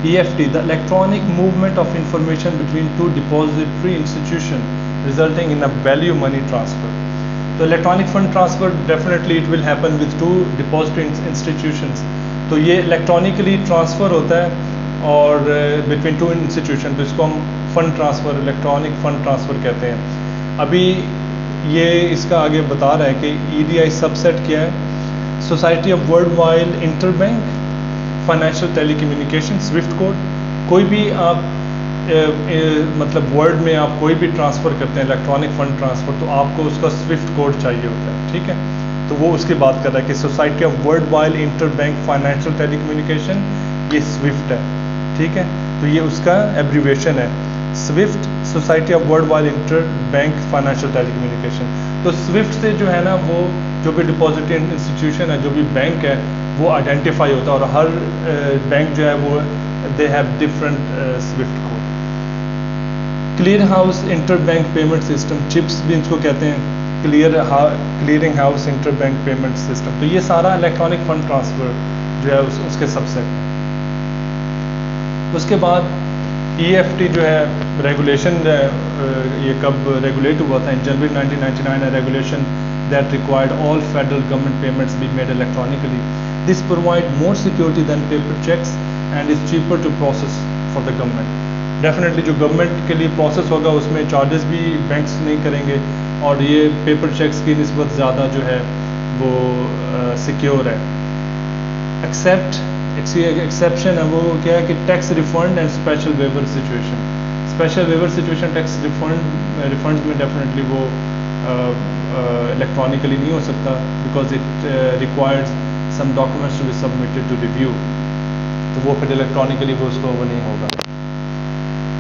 EFT, the electronic movement of information between two depository institutions resulting in a value money transfer. So electronic fund transfer, definitely it will happen with two depository institutions. تو یہ electronically transfer ہوتا ہے اور between two institutions، تو اس کو ہم fund transfer، electronic fund transfer کہتے ہیں. ابھی یہ اس کا آگے بتا رہا ہے کہ EDI subset کیا ہے؟ Society of Worldwide Interbank financial telecommunication, SWIFT code. کوئی بھی آپ مطلب ورلڈ میں آپ کوئی بھی ٹرانسفر کرتے ہیں الیکٹرانک فنڈ ٹرانسفر، تو آپ کو اس کا سوئفٹ کوڈ چاہیے ہوتا ہے. ٹھیک ہے، تو وہ اس کی بات کر رہا ہے کہ Society of Worldwide Interbank Financial Telecommunication, یہ سوئفٹ ہے. ٹھیک ہے، تو یہ اس کا ایبریویشن ہے SWIFT, Society of Worldwide Interbank Financial Telecommunication. تو سوئفٹ سے جو ہے نا وہ جو بھی ڈپازٹری انسٹیٹیوشن ہے، جو بھی بینک ہے، وہ آئیڈینٹیفائی ہوتا ہے، اور ہر بینک جو ہے وہ they have different swift code. Clear house inter bank payment system, CHIPS بھی اس کو کہتے ہیں، clearing house inter bank payment system. تو یہ سارا الیکٹرانک فنڈ ٹرانسفر جو ہے اس کے سب سیٹ. اس کے بعد EFT جو ہے ریگولیشن جو ہے یہ کب ریگولیٹ ہوا تھا؟ ان جنوری 1999 regulation that required all federal government payments be made electronically. This provide more security than paper checks and is cheaper to process for the government. Definitely جو گورنمنٹ کے لیے پروسیس ہوگا اس میں چارجز بھی بینکس نہیں کریں گے، اور یہ پیپر چیکس کی نسبت زیادہ جو ہے وہ سیکیور ہے. Except ایکسیپشن ہے وہ کیا ہے کہ tax refund and special waiver situation. Special waiver situation tax refund میں ڈیفینیٹلی وہ الیکٹرانکلی نہیں ہو سکتا because it requires some documents to be submitted to review, تو وہ پھر الیکٹرانکلی وہ اس کو وہ نہیں ہوگا.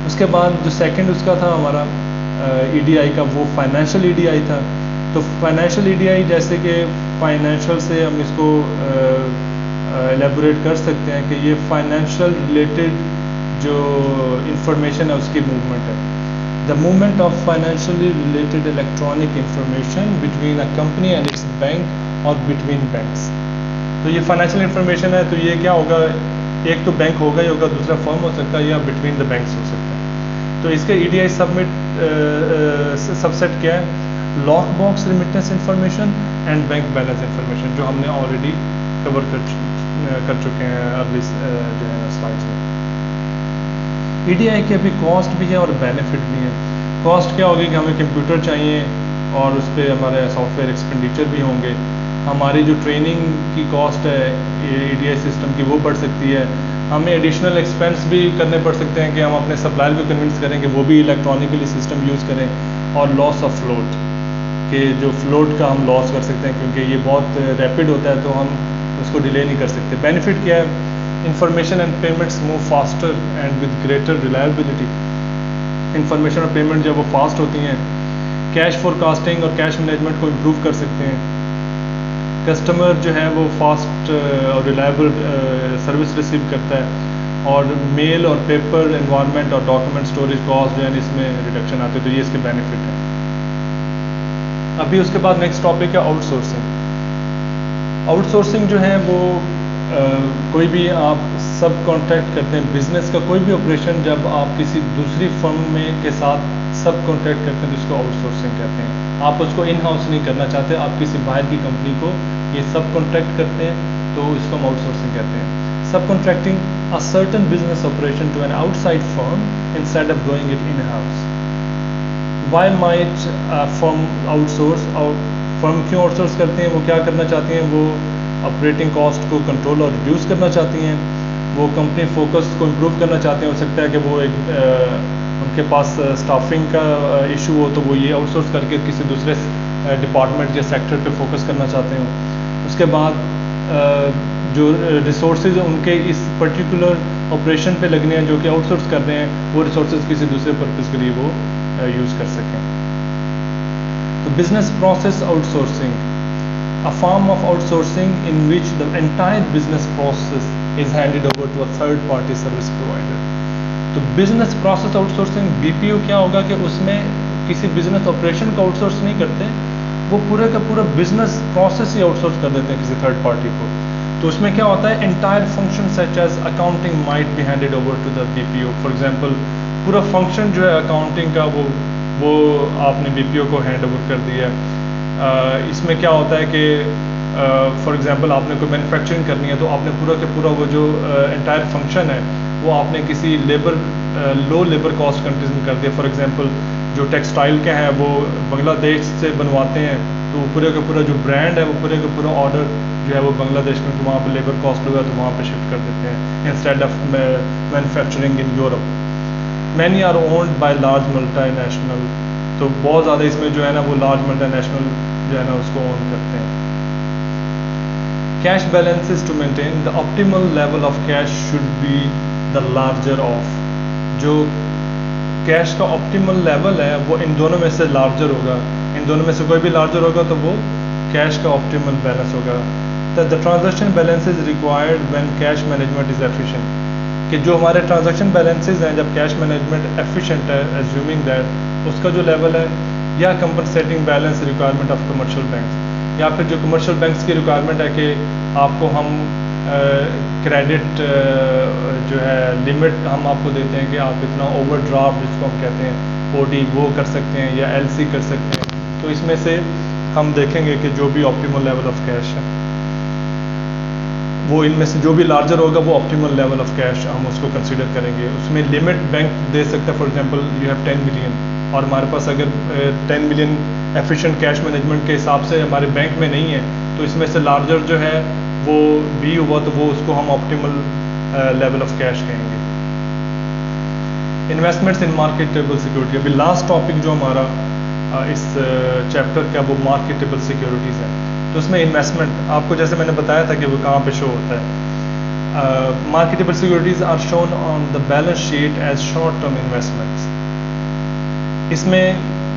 اس کے بعد جو سیکنڈ اس کا تھا ہمارا ای ڈی آئی کا, وہ فائنینشیل ای ڈی آئی تھا. تو فائنینشیل ای ڈی آئی جیسے کہ فائنینشیل سے ہم اس کو ایلیبوریٹ کر سکتے ہیں کہ یہ فائنینشیل ریلیٹڈ جو انفارمیشن ہے اس کی موومنٹ ہے. The movement of financially related electronic information between a company and its bank or between banks. تو یہ فائنینشیل انفارمیشن ہے, تو یہ کیا ہوگا, ایک تو بینک ہوگا ہی ہوگا, دوسرا فرم ہو سکتا ہے یا بٹوین دا بینکس ہو سکتا ہے. تو اس کے ای ڈی آئی سب سیٹ کیا ہے, lock box remittance information and bank balance information, جو ہم نے آلریڈی کور کر چکے ہیں ارلی جو ہے سلائڈس میں. ای ڈی آئی کی ابھی کاسٹ بھی ہے اور بینیفٹ بھی ہے. کاسٹ کیا ہوگی کہ ہمیں کمپیوٹر چاہیے اور اس پہ ہمارے سافٹ ویئر ایکسپینڈیچر بھی ہوں گے. ہماری جو ٹریننگ کی کاسٹ ہے ای ڈی آئی سسٹم کی وہ بڑھ سکتی ہے. ہمیں ایڈیشنل ایکسپینس بھی کرنے پڑ سکتے ہیں کہ ہم اپنے سپلائر کو کنونس کریں کہ وہ بھی الیکٹرانکلی سسٹم یوز کریں. اور لاس آف فلوٹ, کہ جو فلوٹ کا ہم لاس کر سکتے ہیں کیونکہ یہ بہت ریپڈ ہوتا ہے تو ہم اس کو ڈیلے نہیں کر سکتے. بینیفٹ کیا ہے, information and payments move faster and with greater reliability. Information اور پیمنٹ جب وہ فاسٹ ہوتی ہیں, کیش فور کاسٹنگ اور کیش مینجمنٹ کو امپروو کر سکتے ہیں. کسٹمر جو ہے وہ فاسٹ اور ریلائبل سروس ریسیو کرتا ہے, اور میل اور پیپر انوائرمنٹ اور ڈاکومنٹ اسٹوریج کاسٹ جو ہے اس میں ریڈکشن آتی ہے. تو یہ اس کے بینیفٹ ہے. ابھی اس کے بعد نیکسٹ ٹاپک ہے آؤٹ سورسنگ. آؤٹ سورسنگ جو ہے وہ کوئی بھی آپ سب کانٹریکٹ کرتے ہیں, بزنس کا کوئی بھی آپریشن جب آپ کسی دوسری فرم میں کے ساتھ سب کانٹریکٹ کرتے ہیں تو اس کو آؤٹ سورسنگ کہتے ہیں. آپ اس کو ان ہاؤس نہیں کرنا چاہتے, آپ کسی باہر کی کمپنی کو یہ سب کانٹریکٹ کرتے ہیں تو اس کو ہم آؤٹ سورسنگ کہتے ہیں. سب contracting a certain business operation to an outside firm instead of doing it in house. Why might a firm outsource? اور فرم کیوں آؤٹ سورس کرتے ہیں, وہ کیا کرنا چاہتی ہیں, وہ آپریٹنگ کاسٹ کو کنٹرول اور ریڈیوس کرنا چاہتی ہیں, وہ کمپنی فوکس کو امپروو کرنا چاہتے ہیں. ہو سکتا ہے کہ وہ ایک ان کے پاس اسٹافنگ کا ایشو ہو تو وہ یہ آؤٹ سورس کر کے کسی دوسرے ڈپارٹمنٹ یا سیکٹر پہ فوکس کرنا چاہتے ہوں. اس کے بعد جو ریسورسز ان کے اس پرٹیکولر آپریشن پہ لگنے ہیں جو کہ آؤٹ سورس کر رہے ہیں, وہ ریسورسز کسی دوسرے پرپز کے لیے وہ یوز کر سکیں. تو business process out sourcing, a form of outsourcing in which the entire business process is handed over to a third party service provider. تو business process outsourcing B P O کیا ہوگا کہ اس میں کسی بزنس آپریشن کو آؤٹ سورس نہیں کرتے, وہ پورے کا پورا بزنس پروسیس ہی آؤٹ سورس کر دیتے ہیں کسی تھرڈ پارٹی کو. تو اس میں کیا ہوتا ہے, entire function such as accounting might be handed over to the B P O. For example پورا فنکشن جو ہے اکاؤنٹنگ کا وہ آپ نے بی پی او کو ہینڈ اوور کر دیا. اس میں کیا ہوتا ہے کہ فار ایگزامپل آپ نے کوئی مینوفیکچرنگ کرنی ہے تو آپ نے پورا کے پورا وہ جو انٹائر فنکشن ہے وہ آپ نے کسی لو لیبر کاسٹ کنٹریز میں کر دیا. فار ایگزامپل جو ٹیکسٹائل کا ہے وہ بنگلہ دیش سے بنواتے ہیں, تو پورے کا پورا جو برانڈ ہے وہ پورے کا پورا آرڈر جو ہے وہ بنگلہ دیش میں, تو وہاں پہ لیبر کاسٹ ہوگا تو وہاں پہ شفٹ کر دیتے ہیں instead of manufacturing in Europe. Many are owned by large multinational. تو بہت زیادہ اس میں جو ہے نا وہ لارج ملٹی نیشنل جو ہے نا اس کو اون کرتے ہیں. Cash balances to maintain the optimal level of cash should be the larger of. جو کیش کا آپٹیمل لیول ہے وہ ان دونوں میں سے لارجر ہوگا, ان دونوں میں سے کوئی بھی لارجر ہوگا تو وہ کیش کا آپٹیمل بیلنس ہوگا. The transaction balances required when cash management is efficient. کہ جو ہمارے ٹرانزیکشن بیلنسز ہیں جب کیش مینجمنٹ ایفیشینٹ ہے, ایزیومنگ دیٹ اس کا جو لیول ہے, یا compensating balance requirement of commercial banks, یا پھر جو کمرشل بینکس کی ریکوائرمنٹ ہے کہ آپ کو ہم کریڈٹ جو ہے لمٹ ہم آپ کو دیتے ہیں کہ آپ اتنا اوور ڈرافٹ جس کو ہم کہتے ہیں او ڈی وہ کر سکتے ہیں یا ایل سی کر سکتے ہیں. تو اس میں سے ہم دیکھیں گے کہ جو بھی آپٹیمل لیول آف کیش ہے وہ ان میں سے جو بھی لارجر ہوگا وہ آپٹیمل لیول آف کیش ہم اس کو کنسیڈر کریں گے. اس میں لمٹ بینک دے سکتا ہے. For example you have 10 million اور ہمارے پاس اگر 10 ملین ایفیشینٹ کیش مینجمنٹ کے حساب سے ہمارے بینک میں نہیں ہے تو اس میں سے لارجر جو ہے وہ بی ہوا تو وہ اس کو ہم آپٹیمل لیول آف کیش کہیں گے. Investments in marketable security. ابھی لاسٹ ٹاپک جو ہمارا اس چیپٹر کا وہ مارکیٹیبل سیکورٹیز ہے. تو اس میں انویسٹمنٹ آپ کو جیسے میں نے بتایا تھا کہ وہ کہاں پہ شو ہوتا ہے. Marketable securities are shown on the balance sheet as short term investments. اس میں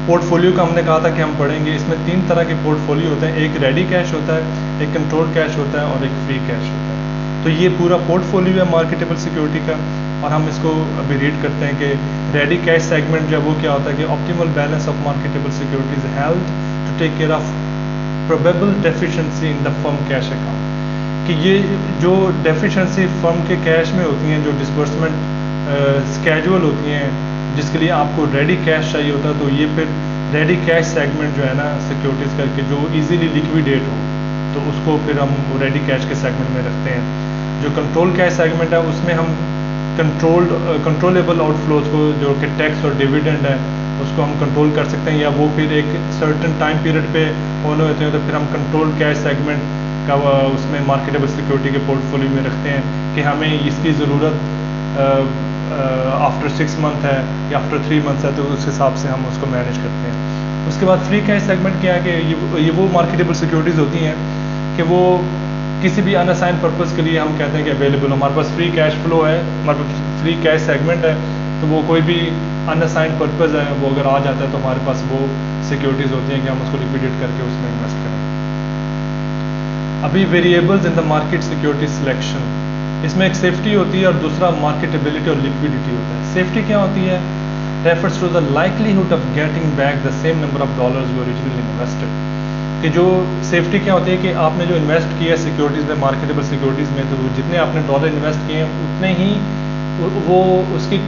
پورٹ فولیو کا ہم نے کہا تھا کہ ہم پڑھیں گے. اس میں 3 طرح کے پورٹ فولیو ہوتے ہیں. ایک ریڈی کیش ہوتا ہے, ایک کنٹرول کیش ہوتا ہے, اور ایک فری کیش ہوتا ہے. تو یہ پورا پورٹ فولیو ہے مارکیٹیبل سیکورٹی کا, اور ہم اس کو ابھی ریڈ کرتے ہیں کہ ریڈی کیش سیگمنٹ جو وہ کیا ہوتا ہے کہ optimal balance of marketable securities held to take care of probable deficiency in the firm cash account. کہ یہ جو ڈیفیشنسی فرم کے کیش میں ہوتی ہیں, جو ڈسبرسمنٹ اسکیجول ہوتی ہیں, جس کے لیے آپ کو ریڈی کیش چاہیے ہوتا ہے, تو یہ پھر ریڈی کیش سیگمنٹ جو ہے نا سیکورٹیز کر کے جو ایزیلی لیکویڈیٹ ہو, تو اس کو پھر ہم ریڈی کیش کے سیگمنٹ میں رکھتے ہیں. جو کنٹرول کیش سیگمنٹ ہے اس میں ہم کنٹرولیبل آؤٹ فلوز کو, جو کہ ٹیکس اور ڈیویڈنڈ ہے, اس کو ہم کنٹرول کر سکتے ہیں, یا وہ پھر ایک سرٹن ٹائم پیریڈ پہ ہونے ہوتے ہیں, تو پھر ہم کنٹرول کیش سیگمنٹ کا اس میں مارکیٹیبل سیکورٹی کے پورٹ فولیو میں رکھتے ہیں کہ ہمیں اس کی ضرورت آفٹر 6 منتھ ہے یا آفٹر 3 منتھس ہے, تو اس حساب سے ہم اس کو مینیج کرتے ہیں. اس کے بعد فری کیش سیگمنٹ کیا ہے کہ یہ وہ مارکیٹیبل سیکورٹیز ہوتی ہیں کہ وہ کسی بھی ان اسائن پرپز کے لیے ہم کہتے ہیں کہ اویلیبل. ہمارے پاس فری کیش فلو ہے, ہمارے پاس فری کیش سیگمنٹ ہے, تو وہ کوئی بھی ان اسائن پرپز ہے وہ اگر آ جاتا ہے تو ہمارے پاس وہ سیکورٹیز ہوتی ہیں کہ ہم اس کو لیکویڈیٹ کر کے اس میں انویسٹ کریں. ابھی variables in the market security selection. اس میں ایک سیفٹی ہوتی ہے اور دوسرا مارکیٹیبلٹی اور لیکویڈیٹی ہوتا ہے. سیفٹی کیا ہوتی ہے؟ Refers to the likelihood of getting back the same number of dollars you originally invested. کہ جو سیفٹی کیا ہوتی ہے کہ آپ نے جو انویسٹ کیا ہے سیکورٹیز میں, مارکیٹیبل سیکورٹیز میں, تو جتنے آپ نے ڈالر انویسٹ کیے ہیں اتنے ہی وہ اس کی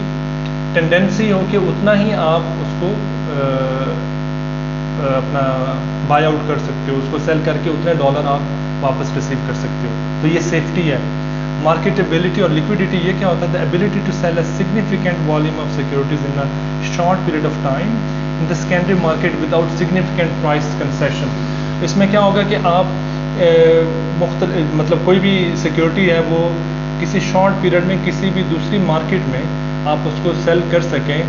ٹینڈنسی ہو کہ اتنا ہی آپ اس کو اپنا بائی آؤٹ کر سکتے ہو, اس کو سیل کر کے اتنے ڈالر آپ واپس ریسیو کر سکتے ہو. تو یہ سیفٹی ہے. مارکیٹیبلٹی اور لیکویڈیٹی یہ کیا ہوتا ہے؟ The ability to sell a significant volume of securities in a short period of time in the secondary market without significant price concession. اس میں کیا ہوگا کہ آپ مطلب کوئی بھی سیکورٹی ہے وہ کسی شارٹ پیریڈ میں کسی بھی دوسری مارکیٹ میں آپ اس کو سیل کر سکیں,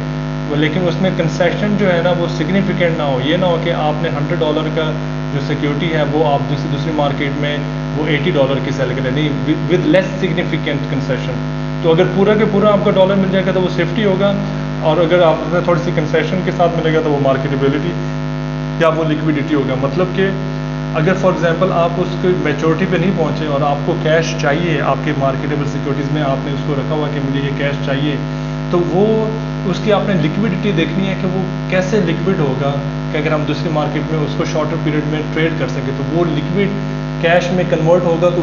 لیکن اس میں کنسیشن جو ہے نا وہ سگنیفیکینٹ نہ ہو. یہ نہ ہو کہ آپ نے $100 کا جو سیکورٹی ہے وہ آپ دوسری مارکیٹ میں وہ $80 کی سیل کریں, نہیں, ود لیس سگنیفیکینٹ کنسیشن. تو اگر پورا کے پورا آپ کا ڈالر مل جائے گا تو وہ سیفٹی ہوگا, اور اگر آپ نے تھوڑی سی کنسیشن کے ساتھ ملے گا تو وہ مارکیٹیبلٹی یا وہ لیکویڈیٹی ہوگا. مطلب کہ اگر فار ایگزامپل آپ اس کی میچورٹی پہ نہیں پہنچے اور آپ کو کیش چاہیے, آپ کے مارکیٹیبل سیکورٹیز میں آپ نے اس کو رکھا ہوا کہ مجھے یہ کیش چاہیے, تو وہ اس کی آپ نے لیکویڈیٹی دیکھنی ہے کہ وہ کیسے لیکوڈ ہوگا کہ اگر ہم دوسری مارکیٹ میں اس کو شارٹر پیریڈ میں ٹریڈ کر سکیں تو وہ لیکوڈ کیش میں کنورٹ ہوگا, تو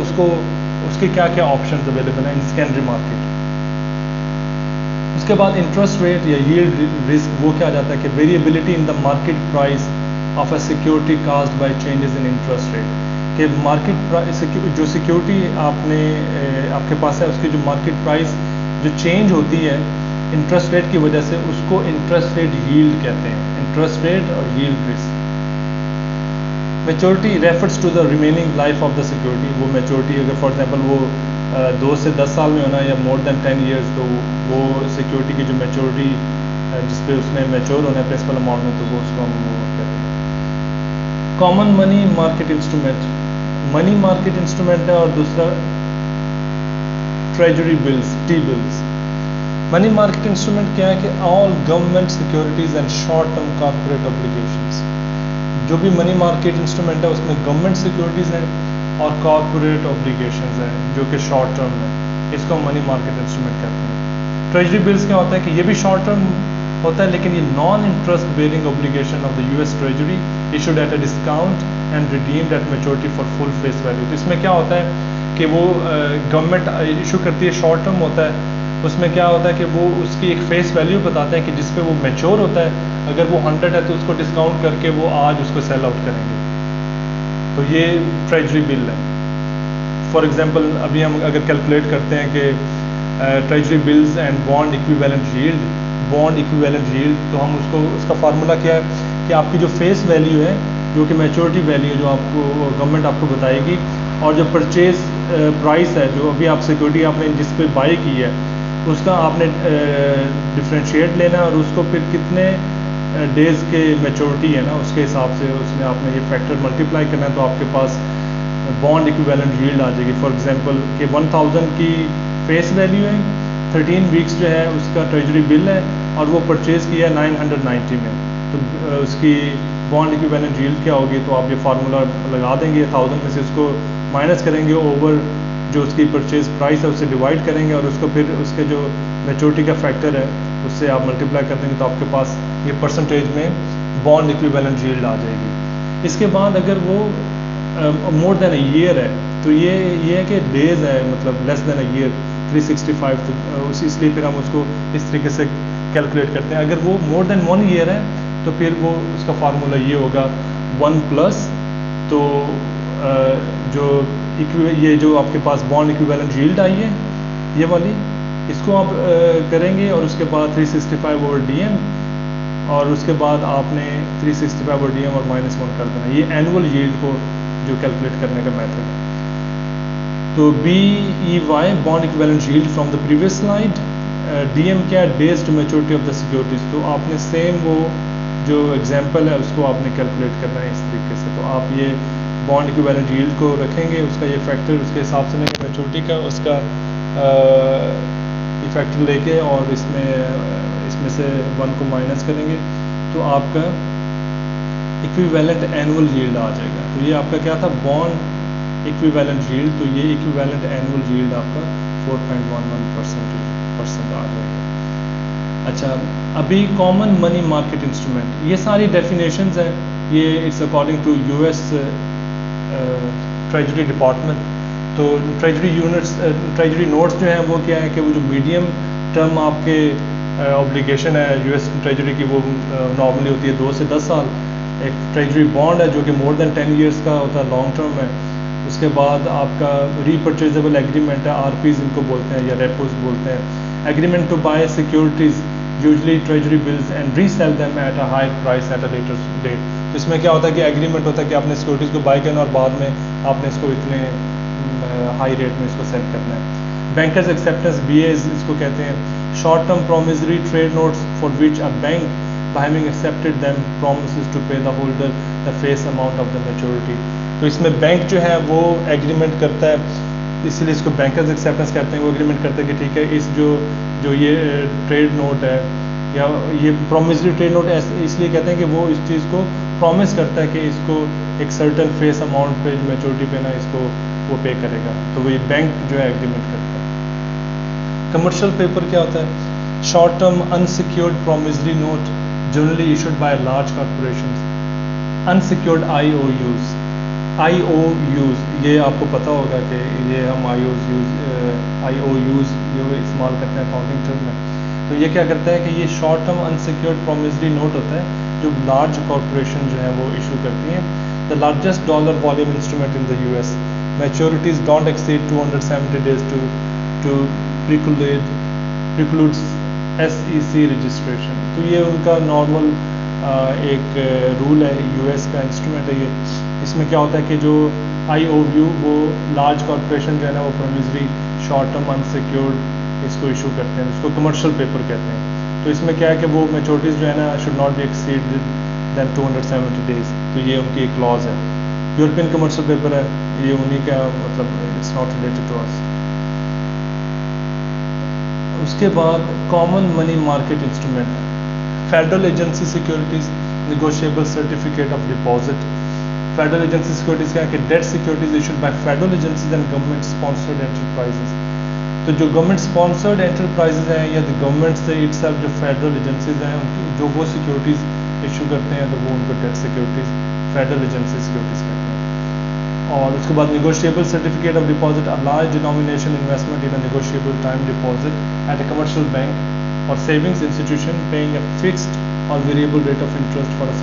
اس کے کیا کیا آپشنز اویلیبل ہیں ان سیکنڈری مارکیٹ. اس کے بعد انٹرسٹ ریٹ یا ییلڈ رسک, وہ کیا جاتا ہے کہ variability in the market price of a security caused by changes in interest rate. کہ مارکیٹ جو سیکورٹی آپ کے پاس ہے اس کی جو مارکیٹ پرائز جو چینج ہوتی ہے انٹرسٹ ریٹ کی وجہ سے, اس کو انٹرسٹ ریٹ ییلڈ کہتے ہیں. انٹرسٹ ریٹ اور yield risk. Maturity refers to the remaining life of the security. وہ میچورٹی اگر فار ایگزامپل وہ 2 سے 10 سال میں ہونا یا مور دین 10 ایئرس, تو وہ سیکورٹی کی جو میچورٹی جس پہ اس نے میچور ہونا ہے پرنسپل اماؤنٹ میں, تو وہ اس کو ہم کہتے ہیں. Common money market instrument. Money market instrument ہے اور دوسرا treasury bills, T bills. Money market instrument کیا ہے کہ all government securities and short term corporate obligations. جو بھی منی مارکیٹ انسٹرومنٹ ہے اس میں گورنمنٹ سیکورٹیز ہیں اور کارپوریٹ اوبلیگیشنز ہیں جو کہ شارٹ ٹرم ہے, اس کو منی مارکیٹ انسٹرومنٹ کہتے ہیں. ٹریجری بلز کیا ہوتا ہے کہ یہ بھی شارٹ ٹرم ہوتا ہے لیکن یہ non interest bearing obligation of the US treasury issued at a discount and redeemed at maturity for full face value. تو اس میں کیا ہوتا ہے کہ وہ گورنمنٹ ایشو کرتی ہے, شارٹ ٹرم ہوتا ہے. اس میں کیا ہوتا ہے کہ وہ اس کی ایک فیس ویلیو بتاتے ہیں کہ جس پہ وہ میچور ہوتا ہے, اگر وہ 100 ہے تو اس کو ڈسکاؤنٹ کر کے وہ آج اس کو سیل آؤٹ کریں گے. تو یہ ٹریجری بل ہے. فار ایگزامپل ابھی ہم اگر کیلکولیٹ کرتے ہیں کہ treasury bills and bond equivalent yield, bond equivalent yield, تو ہم اس کا فارمولا کیا ہے کہ آپ کی جو فیس ویلیو ہے جو کہ میچورٹی ویلیو جو آپ کو گورنمنٹ آپ کو بتائے گی, اور جو پرچیز پرائس ہے جو ابھی آپ سیکورٹی آپ نے جس پہ بائی کی ہے اس کا آپ نے ڈفرینشیٹ لینا ہے اور اس کو پھر کتنے ڈیز کے میچورٹی ہے نا اس کے حساب سے اس میں آپ نے یہ فیکٹر ملٹیپلائی کرنا ہے تو آپ کے پاس بانڈ ایکویویلنٹ ییلڈ آ جائے گی. فار ایگزامپل کہ 1000 کی فیس ویلیو ہے, 13 ویکس جو ہے اس کا ٹریجری بل ہے اور وہ پرچیز کیا ہے 990 میں, تو اس کی بانڈ ایکویویلنٹ ییلڈ کیا ہوگی؟ تو آپ یہ فارمولا لگا دیں گے, 1000 میں سے اس کو مائنس کریں گے اوور جو اس کی پرچیز پرائس ہے اس سے ڈیوائڈ کریں گے اور اس کو پھر اس کے جو میچورٹی کا فیکٹر ہے اس سے آپ ملٹیپلائی کر دیں گے تو آپ کے پاس یہ پرسنٹیج میں بانڈ ایکویویلنٹ ییلڈ آ جائے گی. اس کے بعد اگر وہ مور دین اے ایئر ہے تو یہ ہے کہ ڈیز ہے, مطلب لیس دین اے ایئر 365, تو اس لیے پھر ہم اس کو اس طریقے سے کیلکولیٹ کرتے ہیں. اگر وہ مور دین 1 ایئر ہے تو پھر وہ اس کا فارمولا یہ ہوگا 1 پلس تو یہ جو آپ کے پاس بانڈ ایکویویلنٹ ییلڈ آئی ہے یہ والی, اس کو آپ کریں گے اور اس کے بعد 365 اوور ڈی ایم اور اس کے بعد آپ نے 365 اوور ڈی ایم اور -1 کر دینا. یہ اینول ییلڈ کو جو کیلکولیٹ کرنے کا میتھڈ ہے. تو BEY bond equivalent yield from the previous slide, D M کیا ہے days to maturity of the securities. تو آپ نے سیم وہ جو ایگزامپل ہے اس کو آپ نے کیلکولیٹ کرنا ہے اس طریقے سے. تو آپ یہ بانڈ ایکویویلنٹ ییلڈ کو رکھیں گے, اس کا یہ فیکٹر اس کے حساب سے لیں گے میچورٹی کا, اس کا فیکٹر لے کے اور اس میں سے 1 کو مائنس کریں گے تو آپ کا ایکویویلنٹ اینول ییلڈ آ جائے گا. تو یہ آپ کا کیا تھا بانڈ ایکویویلنٹ ییلڈ, تو یہ ایکویویلنٹ اینول ییلڈ آپ کا 4.11% آ جائے گا. اچھا, ابھی کامن منی مارکیٹ انسٹرومنٹ, یہ ساری ڈیفینیشنز ہیں, یہ it's according to US treasury department. تو ٹریجری نوٹس جو ہیں وہ کیا ہے کہ وہ جو میڈیم ٹرم آپ کے اوبلیگیشن ہے US ٹریجری کی وہ نارملی ہوتی ہے 2 سے 10 سال. ایک ٹریجری بانڈ ہے جو کہ مور دین 10 ایئرس کا ہوتا ہے, لانگ ٹرم ہے. اس کے بعد آپ کا ری پرچیزیبل ایگریمنٹ ہے, RPs ان کو بولتے ہیں یا ریپوز بولتے ہیں. Agreement to buy securities usually treasury bills and resell them at a high price at a later date. تو اس میں کیا ہوتا ہے کہ ایگریمنٹ ہوتا ہے کہ آپ نے سیکورٹیز کو بائی کرنا اور بعد میں آپ نے اس کو اتنے ہائی ریٹ میں اس کو سیل کرنا ہے. بینکرز ایکسیپٹنس BAs اس کو کہتے ہیں. Short term promissory trade notes for which a bank having accepted them promises to pay the holder the face amount of the maturity. تو اس میں بینک جو ہے وہ ایگریمنٹ کرتا ہے, اسی لیے اس کو بینکرز ایکسیپٹنس کہتے ہیں. وہ ایگریمنٹ کرتا ہے کہ ٹھیک ہے اس جو یہ ٹریڈ نوٹ ہے یا یہ پرومزری ٹریڈ نوٹ اس لیے کہتے ہیں کہ وہ اس چیز کو پرومس کرتا ہے کہ اس کو ایک سرٹن فیس اماؤنٹ پہ میچورٹی پہ نا اس کو وہ پے کرے گا. تو وہ یہ بینک جو ہے ایگریمنٹ کرتا ہے. کمرشل پیپر کیا ہوتا ہے؟ Short term unsecured promissory note generally issued by large corporations. Unsecured IOUs, یہ آپ کو پتہ ہوگا کہ یہ ہم IOUs جو استعمال کرتے ہیں اکاؤنٹنگ ٹرم میں. تو یہ کیا کرتا ہے کہ یہ short term unsecured promissory note ہوتا ہے جو لارج کارپوریشن جو ہیں وہ ایشو کرتی ہیں. The largest dollar volume instrument in the US. Maturities don't exceed 270 days to precludes SEC registration. تو یہ ان کا نارمل ایک رول ہے, US کا انسٹرومنٹ ہے یہ. اس میں کیا ہوتا ہے کہ جو IOU وہ لارج کارپوریشن جو ہے نا وہ پرومزری شارٹ ٹرم انسیکیورڈ اس کو ایشو کرتے ہیں, اس کو کمرشل پیپر کہتے ہیں. تو اس میں کیا ہے کہ وہ میچورٹیز جو ہے نا should not be exceed than 270 days. تو یہ ان کی ایک کلاز ہے. یورپین کمرشل پیپر ہے, یہ انہی کا مطلب اٹس ناٹ ریلیٹڈ ٹو اس. اس کے بعد common money market instrument, federal agency securities, negotiable certificate of deposit. Federal agency securities کیا ہے کہ debt securities issued by federal agencies and government sponsored enterprises. تو جو گورنمنٹ اسپانسرڈ انٹرپرائزز ہیں یا گورنمنٹ سے اٹ سیلف جو فیڈرل ایجنسیز ہیں جو وہ سیکورٹیز ایشو کرتے ہیں تو وہ ان کو debt securities federal agency securities کہتے ہیں. اور اس کے بعد negotiable certificate of deposit, a large denomination investment in a negotiable time deposit at a commercial bank or savings institution paying a fixed or variable rate of interest for a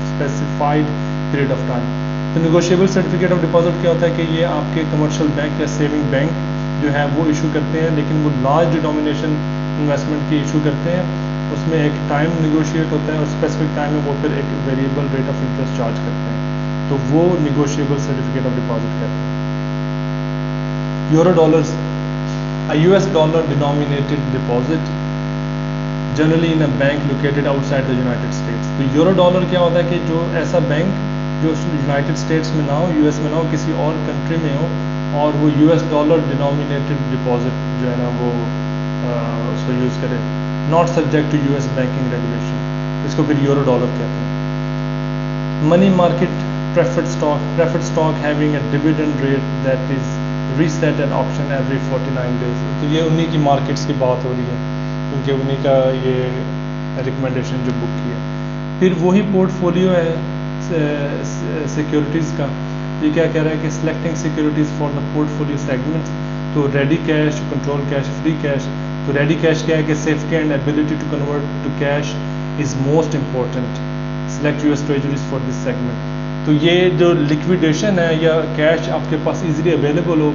specified period of time. تو نیگوشیبل سرٹیفکیٹ آف ڈپازٹ کیا ہوتا ہے کہ یہ آپ کے کمرشل بینک یا سیونگ بینک جو ہے وہ ایشو کرتے ہیں, لیکن وہ لارج ڈینومینیشن انویسٹمنٹ کی ایشو کرتے ہیں. اس میں ایک ٹائم نیگوشیٹ ہوتا ہے اور اسپیسیفک ٹائم میں وہ پھر ایک variable rate of interest charge کرتے ہیں. تو وہ نیگوشیبل سرٹیفکیٹ آف ڈپازٹ کہتے ہیں. euro dollars, a US dollar denominated deposit generally in a bank located outside the United States. تو یورو ڈالر کیا ہوتا ہے کہ جو ایسا بینک جو یونائٹڈ اسٹیٹس میں نہ ہو, US میں نہ ہو, کسی اور کنٹری میں ہو, اور وہ US ڈالر ڈینومینیٹڈ ڈپازٹ جو ہے نا وہ اس کو یوز کرے, not subject to US banking regulation, اس کو پھر یورو ڈالر کہتے ہیں. Money market preferred stock having a dividend rate that is reset at auction every 49 days. تو یہ انہی کی مارکیٹس کی بات ہو رہی ہے کیونکہ انہی کا یہ ریکمنڈیشن جو بک کی ہے. پھر وہی پورٹ فولیو ہے سیکیورٹیز کا. یہ کیا کہہ رہا ہے کہ selecting securities for the portfolio segment. تو ready cash, control cash, free cash. تو ریڈی کیش کیا ہے کہ safety and ability to convert to cash is most important. Select US treasuries for this segment. تو یہ جو لکویڈیشن ہے یا کیش آپ کے پاس ایزیلی اویلیبل ہو,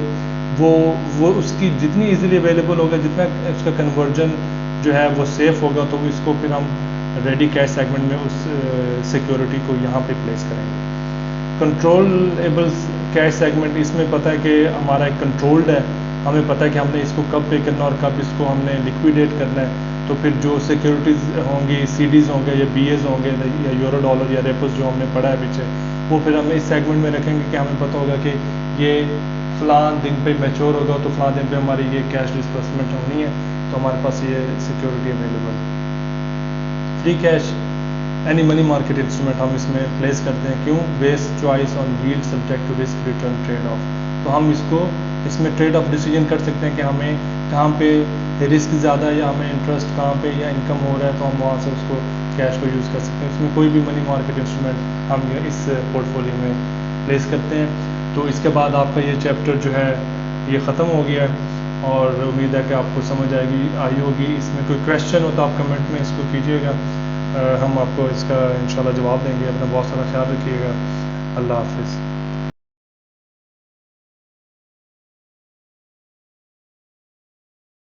وہ اس کی جتنی ایزیلی اویلیبل ہوگا, جتنا اس کا کنورژن جو ہے وہ سیف ہوگا, تو اس کو پھر ہم ریڈی کیش سیگمنٹ میں اس سیکیورٹی کو یہاں پہ پلیس کریں گے. کنٹرولبل کیش سیگمنٹ, اس میں پتہ ہے کہ ہمارا ایک کنٹرولڈ ہے, ہمیں پتہ ہے کہ ہم نے اس کو کب پے کرنا اور کب اس کو ہم نے لکویڈیٹ کرنا ہے. تو پھر جو سیکیورٹیز ہوں گی, CDs ہوں گے یا BAs ہوں گے یا یورو ڈالر یا ریپوز جو ہم نے پڑھا ہے پیچھے, وہ پھر ہم اس سیگمنٹ میں رکھیں گے کہ ہمیں پتہ ہوگا کہ یہ فلاں دن پہ میچور ہوگا, تو فلاں دن پہ ہماری یہ کیش ڈسبرسمنٹ ہونی ہے, تو ہمارے پاس یہ security available. Free cash any money market instrument ہم اس میں پلیس کرتے ہیں. کیوں؟ Base choice on yield subject to risk return trade off. تو ہم اس میں ٹریڈ آف ڈیسیجن کر سکتے ہیں کہ ہمیں کہاں پہ رسک زیادہ یا ہمیں انٹرسٹ کہاں پہ یا انکم ہو رہا ہے, تو ہم وہاں سے اس کو کیش کو یوز کر سکتے ہیں. اس میں کوئی بھی منی مارکیٹ انسٹرومنٹ ہم اس پورٹ فولیو میں پلیس کرتے ہیں. تو اس کے بعد آپ کا یہ چیپٹر جو ہے یہ ختم ہو گیا ہے, اور امید ہے کہ آپ کو سمجھ آئی ہوگی. اس میں کوئی کویشچن ہو تو آپ کمنٹ میں اس کو کیجیے گا, ہم آپ کو اس کا انشاءاللہ جواب دیں گے. اپنا بہت سارا خیال رکھیے گا. اللہ حافظ.